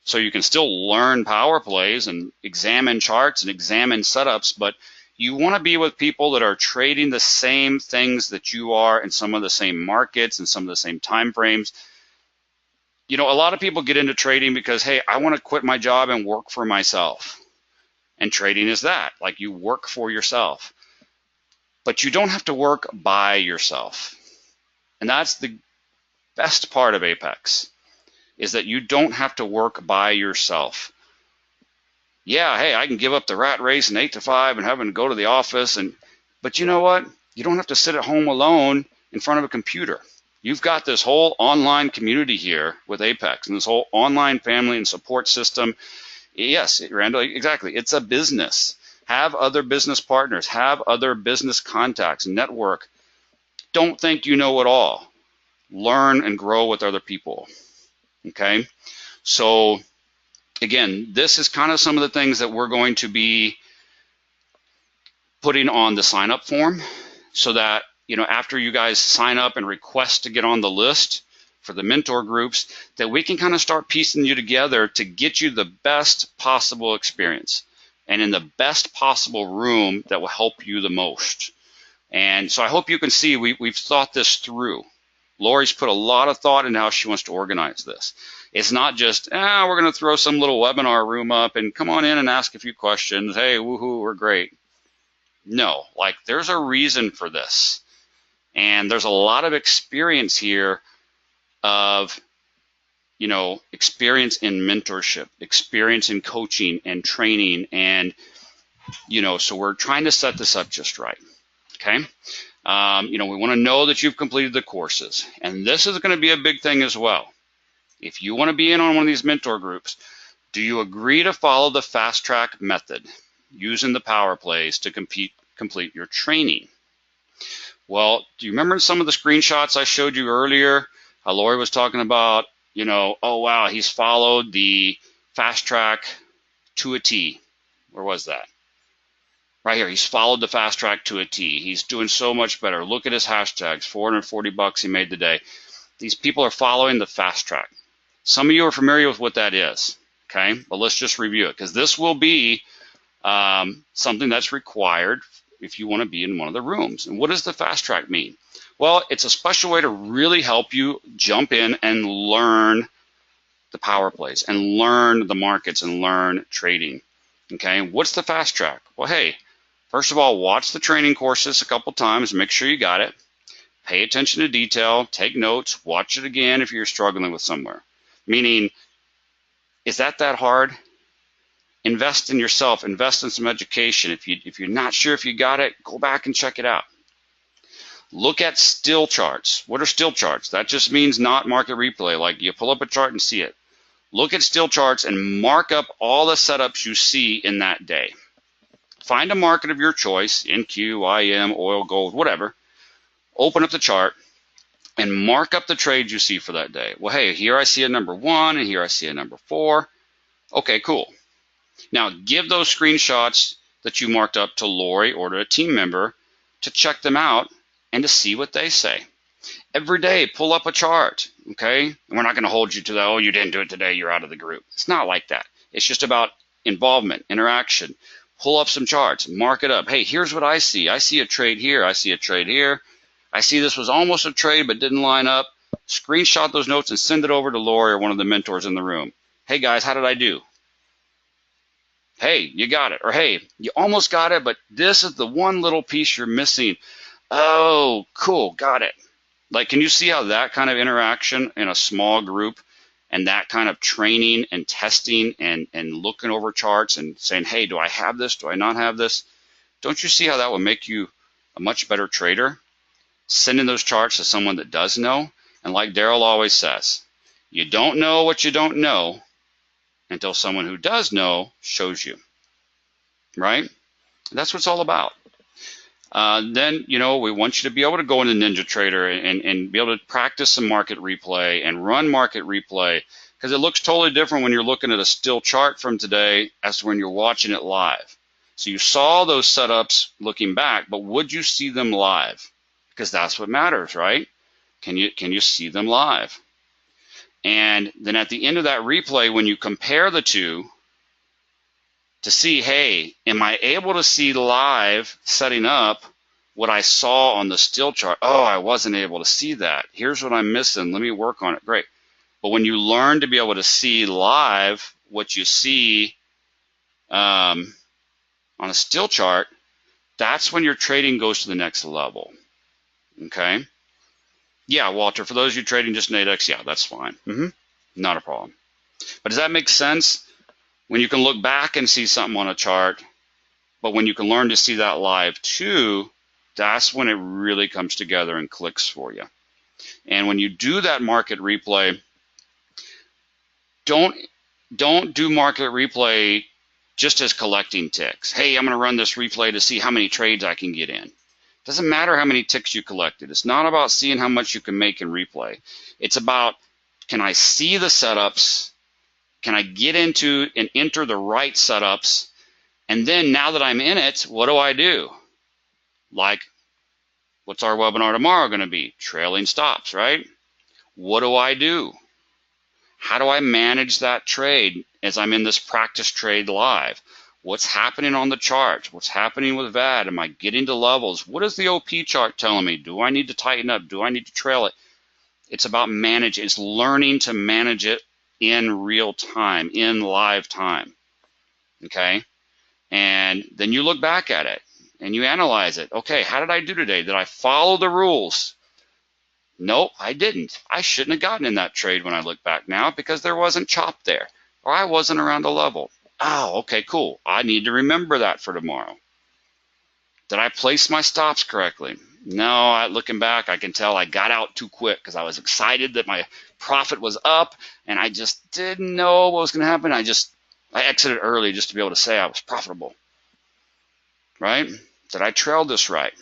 Speaker 1: so you can still learn power plays and examine charts and examine setups, but you want to be with people that are trading the same things that you are in some of the same markets and some of the same time frames. You know, a lot of people get into trading because, hey, I want to quit my job and work for myself. And trading is that, like you work for yourself. But you don't have to work by yourself. And that's the best part of Apex, is that you don't have to work by yourself. Yeah, hey, I can give up the rat race and 8 to 5 and having to go to the office, but you know what? You don't have to sit at home alone in front of a computer. You've got this whole online community here with Apex and this whole online family and support system. Yes, Randall, exactly. It's a business. Have other business partners, have other business contacts, network. Don't think you know it all. Learn and grow with other people. Okay? So again, this is kind of some of the things that we're going to be putting on the sign up form so that, you know, after you guys sign up and request to get on the list for the mentor groups, that we can kind of start piecing you together to get you the best possible experience and in the best possible room that will help you the most. And so I hope you can see we've thought this through. Lori's put a lot of thought into how she wants to organize this. It's not just, we're going to throw some little webinar room up and come on in and ask a few questions. Hey, woohoo, we're great. No, like there's a reason for this. And there's a lot of experience here of, you know, experience in mentorship, experience in coaching and training. And, you know, so we're trying to set this up just right. Okay. You know, we want to know that you've completed the courses. And this is going to be a big thing as well. If you want to be in on one of these mentor groups, do you agree to follow the fast track method using the power plays to complete your training? Well, do you remember some of the screenshots I showed you earlier? How Lori was talking about, you know, oh, wow, he's followed the fast track to a T. Where was that? Right here, he's followed the fast track to a T. He's doing so much better. Look at his hashtags, 440 bucks he made today. These people are following the fast track. Some of you are familiar with what that is, okay? But let's just review it, because this will be something that's required if you want to be in one of the rooms. And what does the fast track mean? Well, it's a special way to really help you jump in and learn the power plays and learn the markets and learn trading, okay? What's the fast track? Well, hey, first of all, watch the training courses a couple times, make sure you got it. Pay attention to detail, take notes, watch it again if you're struggling with somewhere. Meaning, is that hard? Invest in yourself, invest in some education. If you're not sure if you got it, go back and check it out. Look at still charts. What are still charts? That just means not market replay, like you pull up a chart and see it. Look at still charts and mark up all the setups you see in that day. Find a market of your choice, NQ, IM, oil, gold, whatever. Open up the chart and mark up the trades you see for that day. Well, hey, here I see a number 1 and here I see a number 4. Okay, cool. Now give those screenshots that you marked up to Lori or to a team member to check them out and to see what they say. Every day, pull up a chart, okay? And we're not going to hold you to that, oh, you didn't do it today, you're out of the group. It's not like that. It's just about involvement, interaction. Pull up some charts, mark it up. Hey, here's what I see. I see a trade here. I see a trade here. I see this was almost a trade but didn't line up. Screenshot those notes and send it over to Lori or one of the mentors in the room. Hey, guys, how did I do? Hey, you got it. Or, hey, you almost got it, but this is the one little piece you're missing. Oh, cool, got it. Like, can you see how that kind of interaction in a small group and that kind of training and testing and looking over charts and saying, hey, do I have this? Do I not have this? Don't you see how that will make you a much better trader? Sending those charts to someone that does know. And like Daryl always says, you don't know what you don't know until someone who does know shows you, right? That's what it's all about. Then, you know, we want you to be able to go into NinjaTrader and be able to practice some market replay and run market replay, because it looks totally different when you're looking at a still chart from today as to when you're watching it live. So you saw those setups looking back, but would you see them live? Because that's what matters, right? Can you see them live? And then at the end of that replay, when you compare the two, to see, hey, am I able to see live setting up what I saw on the still chart? Oh, I wasn't able to see that. Here's what I'm missing. Let me work on it. Great. But when you learn to be able to see live what you see on a still chart, that's when your trading goes to the next level. Okay? Yeah, Walter, for those of you trading just in 8X, yeah, that's fine. Not a problem. But does that make sense? When you can look back and see something on a chart, but when you can learn to see that live too, that's when it really comes together and clicks for you. And when you do that market replay, don't do market replay just as collecting ticks. Hey, I'm going to run this replay to see how many trades I can get in. Doesn't matter how many ticks you collected. It's not about seeing how much you can make in replay. It's about, can I see the setups? Can I get into and enter the right setups? And then now that I'm in it, what do I do? Like, what's our webinar tomorrow going to be? Trailing stops, right? What do I do? How do I manage that trade as I'm in this practice trade live? What's happening on the chart? What's happening with VAD? Am I getting to levels? What is the OP chart telling me? Do I need to tighten up? Do I need to trail it? It's about managing. It's learning to manage it in real time, in live time, okay? And then you look back at it and you analyze it. Okay, how did I do today? Did I follow the rules? Nope, I didn't. I shouldn't have gotten in that trade when I look back now because there wasn't chop there or I wasn't around the level. Oh, okay, cool. I need to remember that for tomorrow. Did I place my stops correctly? No, looking back, I can tell I got out too quick because I was excited that my profit was up and I just didn't know what was going to happen. I exited early just to be able to say I was profitable, right? Did I trail this right?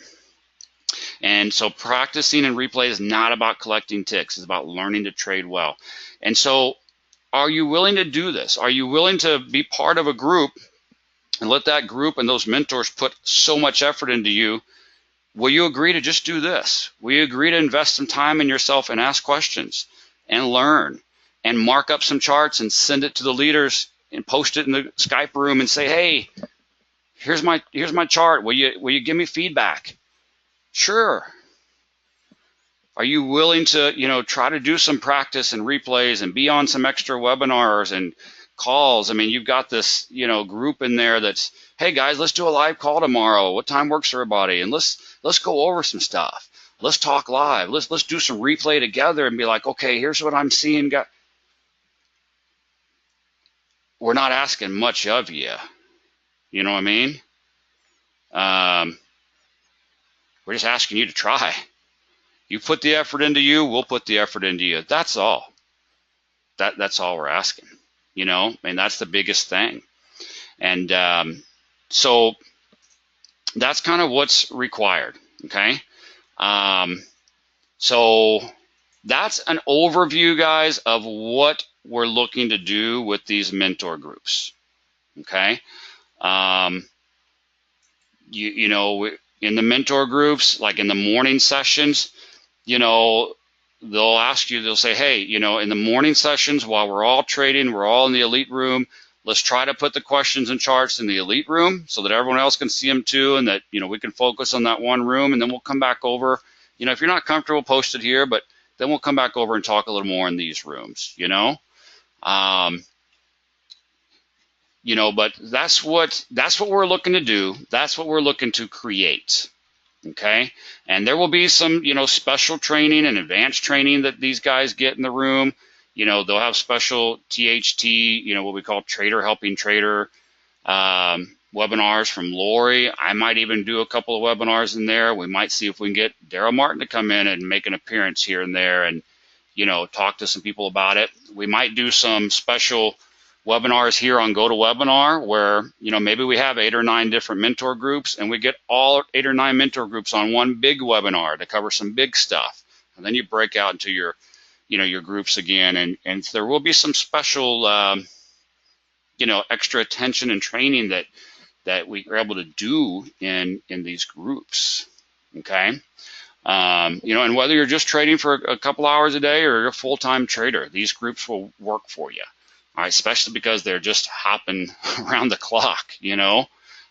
Speaker 1: And so practicing and replay is not about collecting ticks. It's about learning to trade well. And so are you willing to do this? Are you willing to be part of a group and let that group and those mentors put so much effort into you? Will you agree to just do this? Will you agree to invest some time in yourself and ask questions and learn and mark up some charts and send it to the leaders and post it in the Skype room and say, hey, here's my chart. Will you give me feedback? Sure. Are you willing to, try to do some practice and replays and be on some extra webinars and calls? I mean, you've got this, group in there that's, hey guys, let's do a live call tomorrow. What time works for everybody? And let's go over some stuff. Let's talk live. Let's do some replay together and be like, okay, here's what I'm seeing. We're not asking much of you. You know what I mean? We're just asking you to try. You put the effort into you, we'll put the effort into you. That's all. That's all we're asking. you know, and that's the biggest thing. And so that's kind of what's required, okay? So that's an overview, guys, of what we're looking to do with these mentor groups, okay? You know, in the mentor groups, like in the morning sessions, you know, they'll ask you, they'll say, hey, you know, in the morning sessions while we're all trading, we're all in the elite room, let's try to put the questions and charts in the elite room so that everyone else can see them too, and that, you know, we can focus on that one room, and then we'll come back over. You know, if you're not comfortable, post it here, but then we'll come back over and talk a little more in these rooms, you know. You know, but that's what we're looking to do. That's what we're looking to create. Okay, and there will be some, you know, special training and advanced training that these guys get in the room. You know, they'll have special THT, you know, what we call trader helping trader webinars from Lori. I might even do a couple of webinars in there. We might see if we can get Daryl Martin to come in and make an appearance here and there and, you know, talk to some people about it. We might do some special webinars here on GoToWebinar where, you know, maybe we have 8 or 9 different mentor groups and we get all 8 or 9 mentor groups on one big webinar to cover some big stuff. And then you break out into your, you know, your groups again. And there will be some special, you know, extra attention and training that we are able to do in these groups. Okay. You know, and whether you're just trading for a couple hours a day or you're a full-time trader, these groups will work for you. All right, especially because they're just hopping around the clock, you know.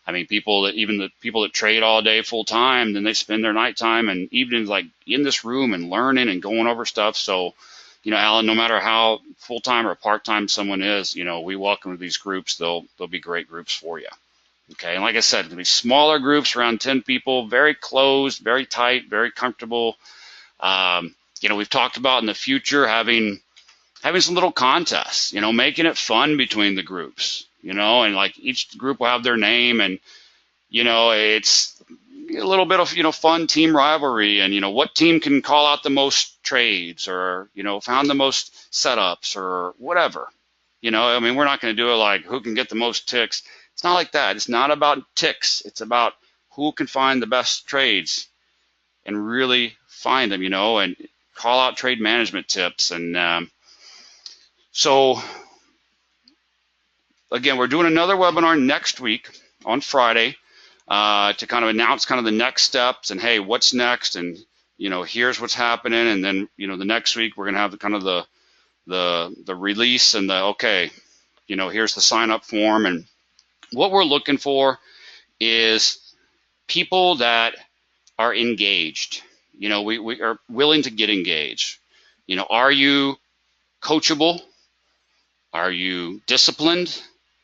Speaker 1: I mean, even the people that trade all day full time, then they spend their nighttime and evenings like in this room and learning and going over stuff. So, you know, Alan, no matter how full time or part time someone is, you know, we welcome these groups. They'll be great groups for you. Okay, and like I said, it'll be smaller groups, around 10 people, very closed, very tight, very comfortable. You know, we've talked about in the future having some little contests, you know, making it fun between the groups, you know, and like each group will have their name, and, you know, it's a little bit of, you know, fun team rivalry, and, you know, what team can call out the most trades or, you know, found the most setups or whatever. You know, I mean, we're not going to do it like who can get the most ticks. It's not like that. It's not about ticks. It's about who can find the best trades and really find them, you know, and call out trade management tips. And so, again, we're doing another webinar next week on Friday to kind of announce kind of the next steps and, hey, what's next, and, you know, here's what's happening. And then, you know, the next week we're going to have kind of the release and the, okay, you know, here's the sign up form. And what we're looking for is people that are engaged. You know, we are willing to get engaged. You know, are you coachable? Are you disciplined?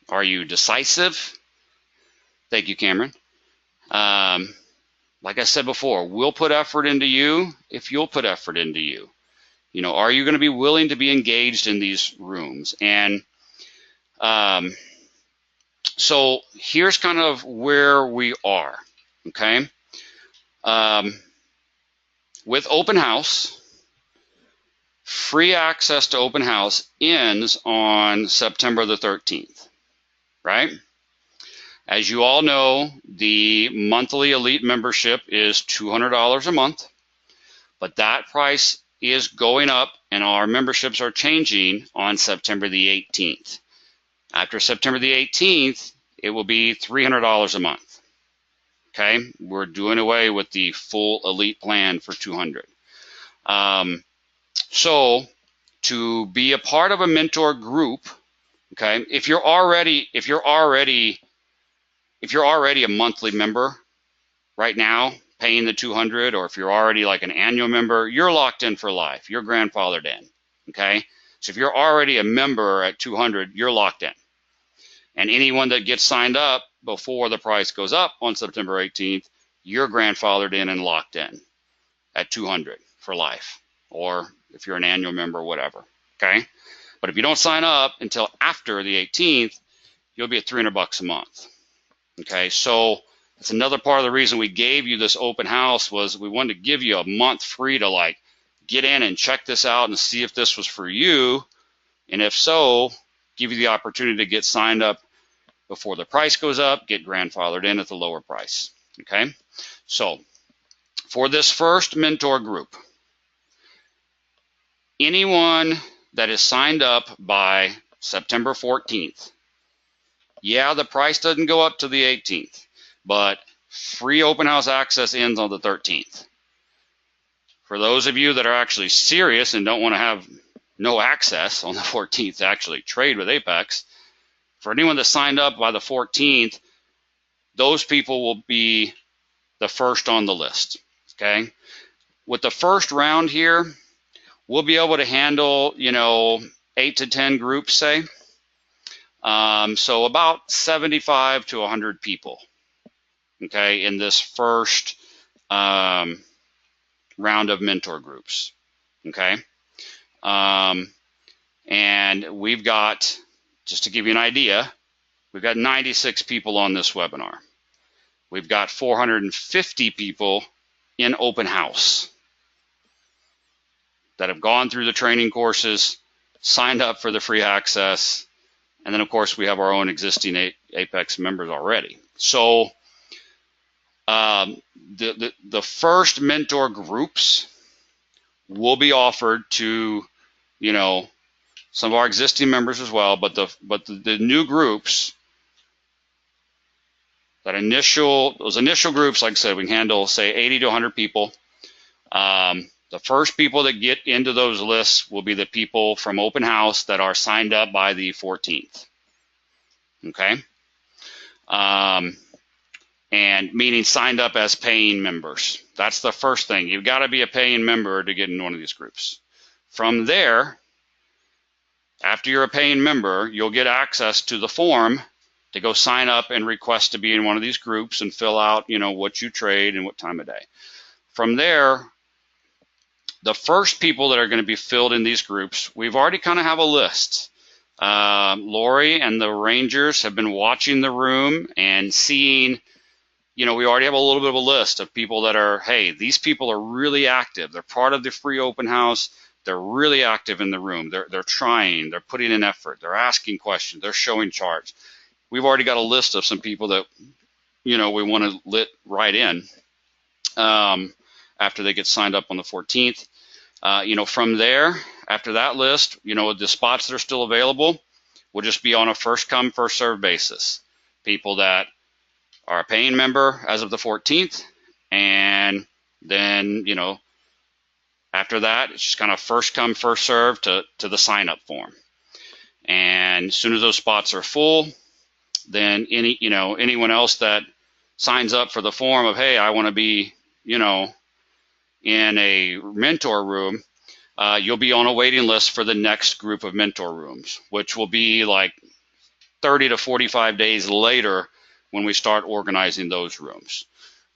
Speaker 1: Are you decisive? Thank you, Cameron. Like I said before, we'll put effort into you if you'll put effort into you. You know, are you going to be willing to be engaged in these rooms? And so here's kind of where we are, okay? With Open House, free access to Open House ends on September the 13th, right? As you all know, the monthly elite membership is $200 a month, but that price is going up and our memberships are changing on September the 18th. After September the 18th, it will be $300 a month. Okay, we're doing away with the full elite plan for $200. So to be a part of a mentor group, okay, if you're already a monthly member right now, paying the $200, or if you're already like an annual member, you're locked in for life. You're grandfathered in. Okay, so if you're already a member at $200, you're locked in. And anyone that gets signed up before the price goes up on September 18th, you're grandfathered in and locked in at $200 for life, or if you're an annual member, whatever. Okay, but if you don't sign up until after the 18th, you'll be at $300 a month. Okay, so that's another part of the reason we gave you this open house, was we wanted to give you a month free to like get in and check this out and see if this was for you, and if so, give you the opportunity to get signed up before the price goes up, get grandfathered in at the lower price. Okay, so for this first mentor group, anyone that is signed up by September 14th, yeah, the price doesn't go up to the 18th, but free open house access ends on the 13th. For those of you that are actually serious and don't want to have no access on the 14th to actually trade with Apex, for anyone that signed up by the 14th, those people will be the first on the list. Okay, with the first round here, we'll be able to handle, 8 to 10 groups, say. So about 75 to 100 people, okay, in this first round of mentor groups, okay. And we've got, just to give you an idea, we've got 96 people on this webinar. We've got 450 people in open house that have gone through the training courses, signed up for the free access, and then of course we have our own existing Apex members already. So the first mentor groups will be offered to, some of our existing members as well, but the new groups, those initial groups, like I said, we can handle, say, 80 to 100 people. The first people that get into those lists will be the people from open house that are signed up by the 14th. Okay. And meaning signed up as paying members. That's the first thing. You've got to be a paying member to get in one of these groups. From there, after you're a paying member, you'll get access to the form to go sign up and request to be in one of these groups and fill out, what you trade and what time of day. From there, the first people that are going to be filled in these groups, we've already kind of have a list. Lori and the Rangers have been watching the room and seeing, we already have a little bit of a list of people that are, hey, these people are really active. They're part of the free open house. They're really active in the room. They're trying. They're putting in effort. They're asking questions. They're showing charts. We've already got a list of some people that, we want to let right in after they get signed up on the 14th. From there, after that list, the spots that are still available will just be on a first come, first served basis. People that are a paying member as of the 14th, and then, after that, it's just kind of first come, first served to the sign up form. And as soon as those spots are full, then anyone else that signs up for the form of, hey, I want to be, in a mentor room, you'll be on a waiting list for the next group of mentor rooms, which will be like 30 to 45 days later when we start organizing those rooms.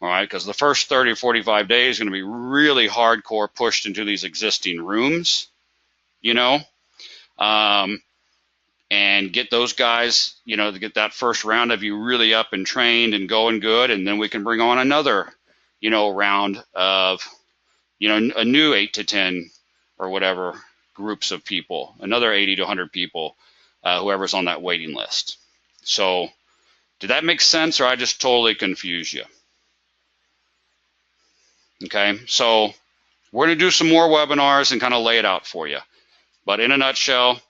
Speaker 1: All right, because the first 30 or 45 days is going to be really hardcore pushed into these existing rooms, and get those guys, to get that first round of you really up and trained and going good, and then we can bring on another, round of, a new 8 to 10 or whatever groups of people, another 80 to 100 people, whoever's on that waiting list. So did that make sense, or I just totally confused you? Okay, so we're going to do some more webinars and kind of lay it out for you. But in a nutshell,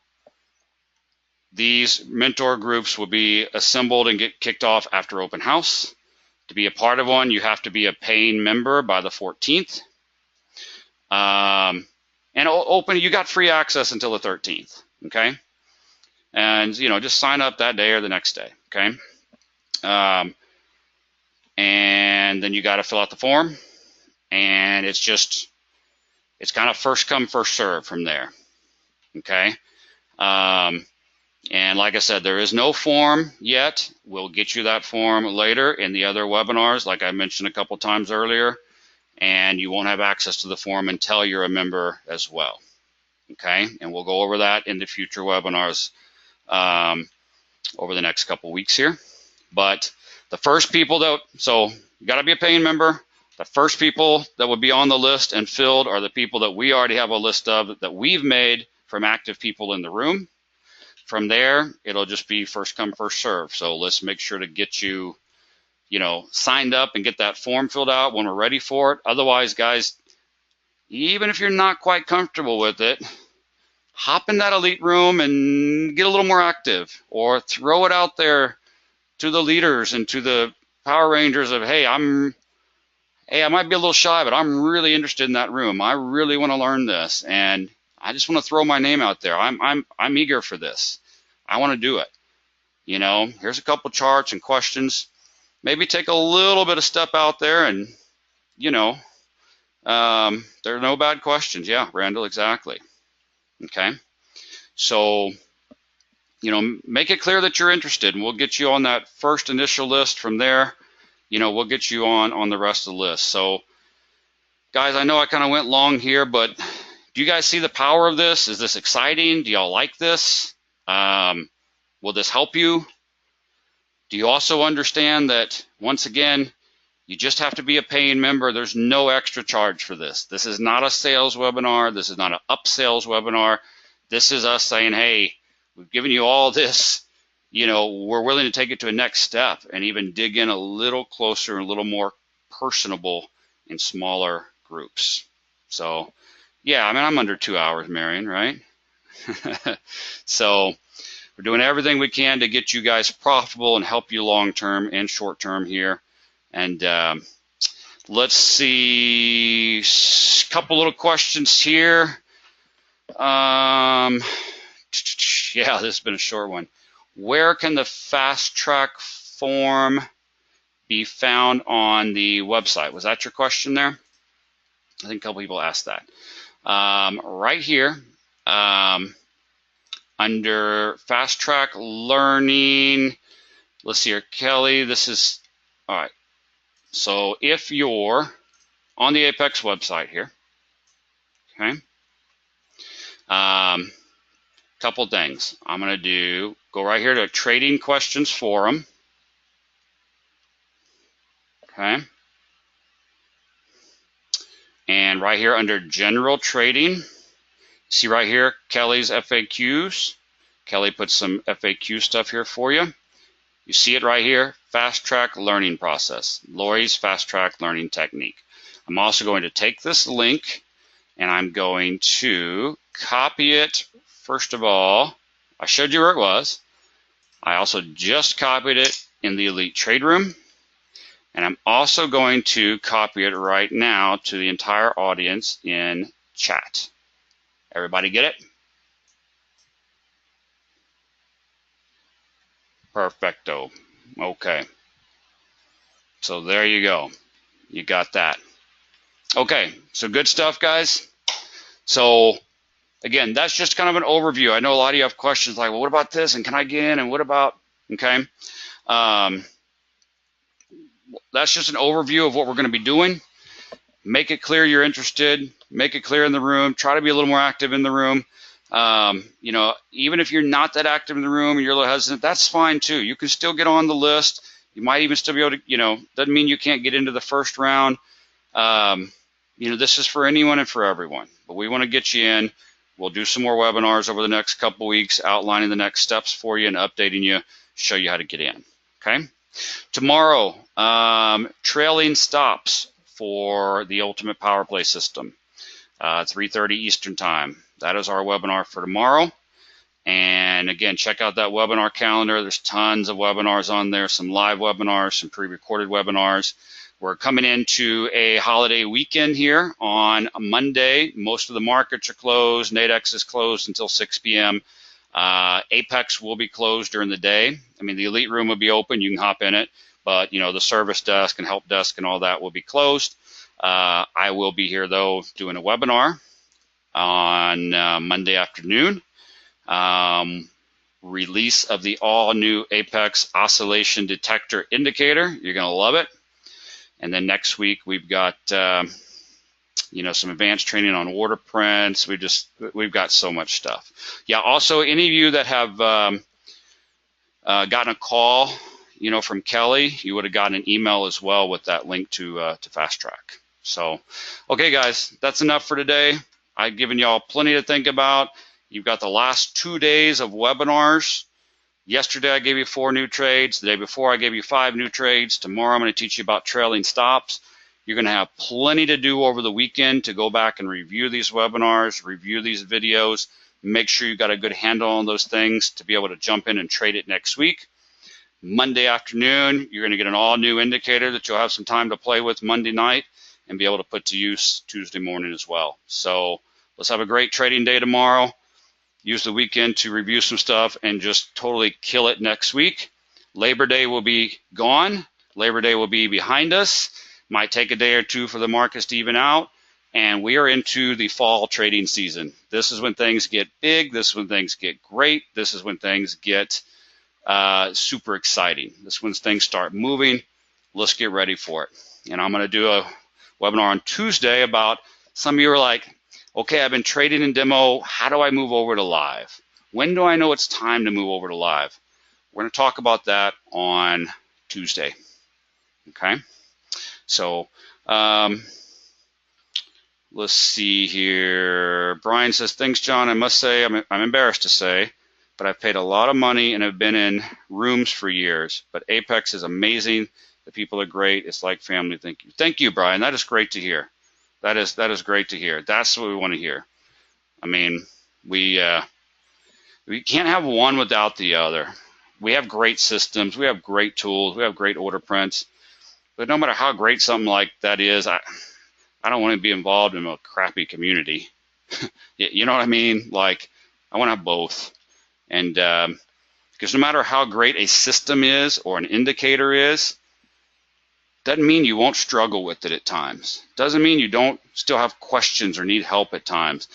Speaker 1: these mentor groups will be assembled and get kicked off after open house. To be a part of one, you have to be a paying member by the 14th. And you got free access until the 13th, okay? And, just sign up that day or the next day, okay? And then you got to fill out the form. And it's kind of first come, first serve from there, okay? And like I said, there is no form yet. We'll get you that form later in the other webinars, like I mentioned a couple times earlier, and you won't have access to the form until you're a member as well, okay? And we'll go over that in the future webinars over the next couple weeks here. But the first people so you got to be a paying member. The first people that would be on the list and filled are the people that we already have a list of that we've made from active people in the room. from there, it'll just be first come, first serve. So let's make sure to get you, signed up and get that form filled out when we're ready for it. Otherwise, guys, even if you're not quite comfortable with it, hop in that elite room and get a little more active, or throw it out there to the leaders and to the Power Rangers of, hey, I might be a little shy, but I'm really interested in that room. I really want to learn this, and I just want to throw my name out there. I'm eager for this. I want to do it. Here's a couple charts and questions. Maybe take a little bit of step out there, and there are no bad questions. Yeah, Randall, exactly. Okay, so make it clear that you're interested, and we'll get you on that first initial list. From there, we'll get you on the rest of the list. So, guys, I know I kind of went long here, but do you guys see the power of this? Is this exciting? Do y'all like this? Will this help you? Do you also understand that, once again, you just have to be a paying member? There's no extra charge for this. This is not a sales webinar. This is not an upsales webinar. This is us saying, hey, we've given you all this. We're willing to take it to a next step and even dig in a little closer and a little more personable in smaller groups. So, yeah, I'm under 2 hours, Marion, right? So we're doing everything we can to get you guys profitable and help you long-term and short-term here. And let's see, a couple little questions here. Yeah, this has been a short one. Where can the fast track form be found on the website? Was that your question there? I think a couple people asked that. Right here, under fast track learning, let's see here, Kelly, this is, all right. So if you're on the Apex website here, okay, couple things. I'm going to go right here to Trading Questions Forum, okay, and right here under General Trading, see right here, Kelly's FAQs. Kelly put some FAQ stuff here for you. You see it right here, Fast Track Learning Process, Lori's Fast Track Learning Technique. I'm also going to take this link and I'm going to copy it. First of all, I showed you where it was. I also just copied it in the Elite Trade Room. And I'm also going to copy it right now to the entire audience in chat. Everybody get it? Perfecto. Okay. So there you go. You got that. Okay, so good stuff, guys. So again, that's just kind of an overview. I know a lot of you have questions like, well, what about this? And can I get in? And what about, okay. That's just an overview of what we're going to be doing. Make it clear you're interested. Make it clear in the room. Try to be a little more active in the room. Even if you're not that active in the room and you're a little hesitant, that's fine too. You can still get on the list. You might even still be able to, doesn't mean you can't get into the first round. This is for anyone and for everyone, but we want to get you in. We'll do some more webinars over the next couple weeks, outlining the next steps for you and updating you, show you how to get in, okay? Tomorrow, trailing stops for the Ultimate Power Play System, 3:30 Eastern Time. That is our webinar for tomorrow. And again, check out that webinar calendar. There's tons of webinars on there, some live webinars, some pre-recorded webinars. We're coming into a holiday weekend here on Monday. Most of the markets are closed. Nadex is closed until 6 p.m. Apex will be closed during the day. The Elite Room will be open. You can hop in it. But, the service desk and help desk and all that will be closed. I will be here, though, doing a webinar on Monday afternoon. Release of the all-new Apex Oscillation Detector Indicator. You're going to love it. And then next week, we've got, some advanced training on order prints. We've got so much stuff. Yeah, also, any of you that have gotten a call, from Kelly, you would have gotten an email as well with that link to Fast Track. So, okay, guys, that's enough for today. I've given y'all plenty to think about. You've got the last 2 days of webinars. Yesterday I gave you 4 new trades. The day before I gave you 5 new trades. Tomorrow I'm going to teach you about trailing stops. You're going to have plenty to do over the weekend to go back and review these webinars, review these videos, make sure you got a good handle on those things to be able to jump in and trade it next week. Monday afternoon, you're going to get an all-new indicator that you'll have some time to play with Monday night and be able to put to use Tuesday morning as well. So let's have a great trading day tomorrow. Use the weekend to review some stuff and just totally kill it next week. Labor Day will be gone. Labor Day will be behind us. Might take a day or two for the markets to even out. And we are into the fall trading season. This is when things get big. This is when things get great. This is when things get super exciting. This is when things start moving. Let's get ready for it. And I'm going to do a webinar on Tuesday about, some of you are like, okay, I've been trading in demo. How do I move over to live? When do I know it's time to move over to live? We're going to talk about that on Tuesday. Okay. So let's see here. Brian says, thanks, John. I must say, I'm embarrassed to say, but I've paid a lot of money and have been in rooms for years. But Apex is amazing. The people are great. It's like family. Thank you. Thank you, Brian. That is great to hear. That is great to hear. That's what we want to hear. I mean, we can't have one without the other. We have great systems. We have great tools. We have great order prints. But no matter how great something like that is, I don't want to be involved in a crappy community. You know what I mean? Like, I want to have both. And because no matter how great a system is or an indicator is, doesn't mean you won't struggle with it at times. Doesn't mean you don't still have questions or need help at times.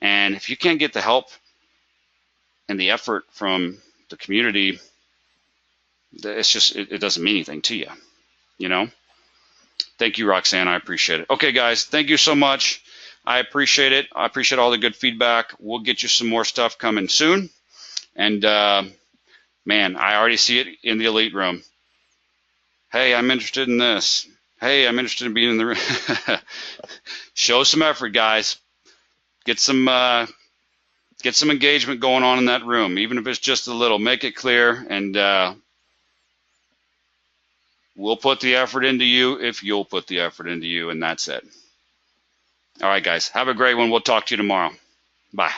Speaker 1: And if you can't get the help and the effort from the community, it's just, it doesn't mean anything to you, you know? Thank you, Roxanne. I appreciate it. Okay, guys, thank you so much. I appreciate it. I appreciate all the good feedback. We'll get you some more stuff coming soon. And man, I already see it in the elite room. Hey, I'm interested in this. Hey, I'm interested in being in the room. Show some effort, guys. Get some engagement going on in that room, even if it's just a little. Make it clear, and we'll put the effort into you if you'll put the effort into you, and that's it. All right, guys. Have a great one. We'll talk to you tomorrow. Bye.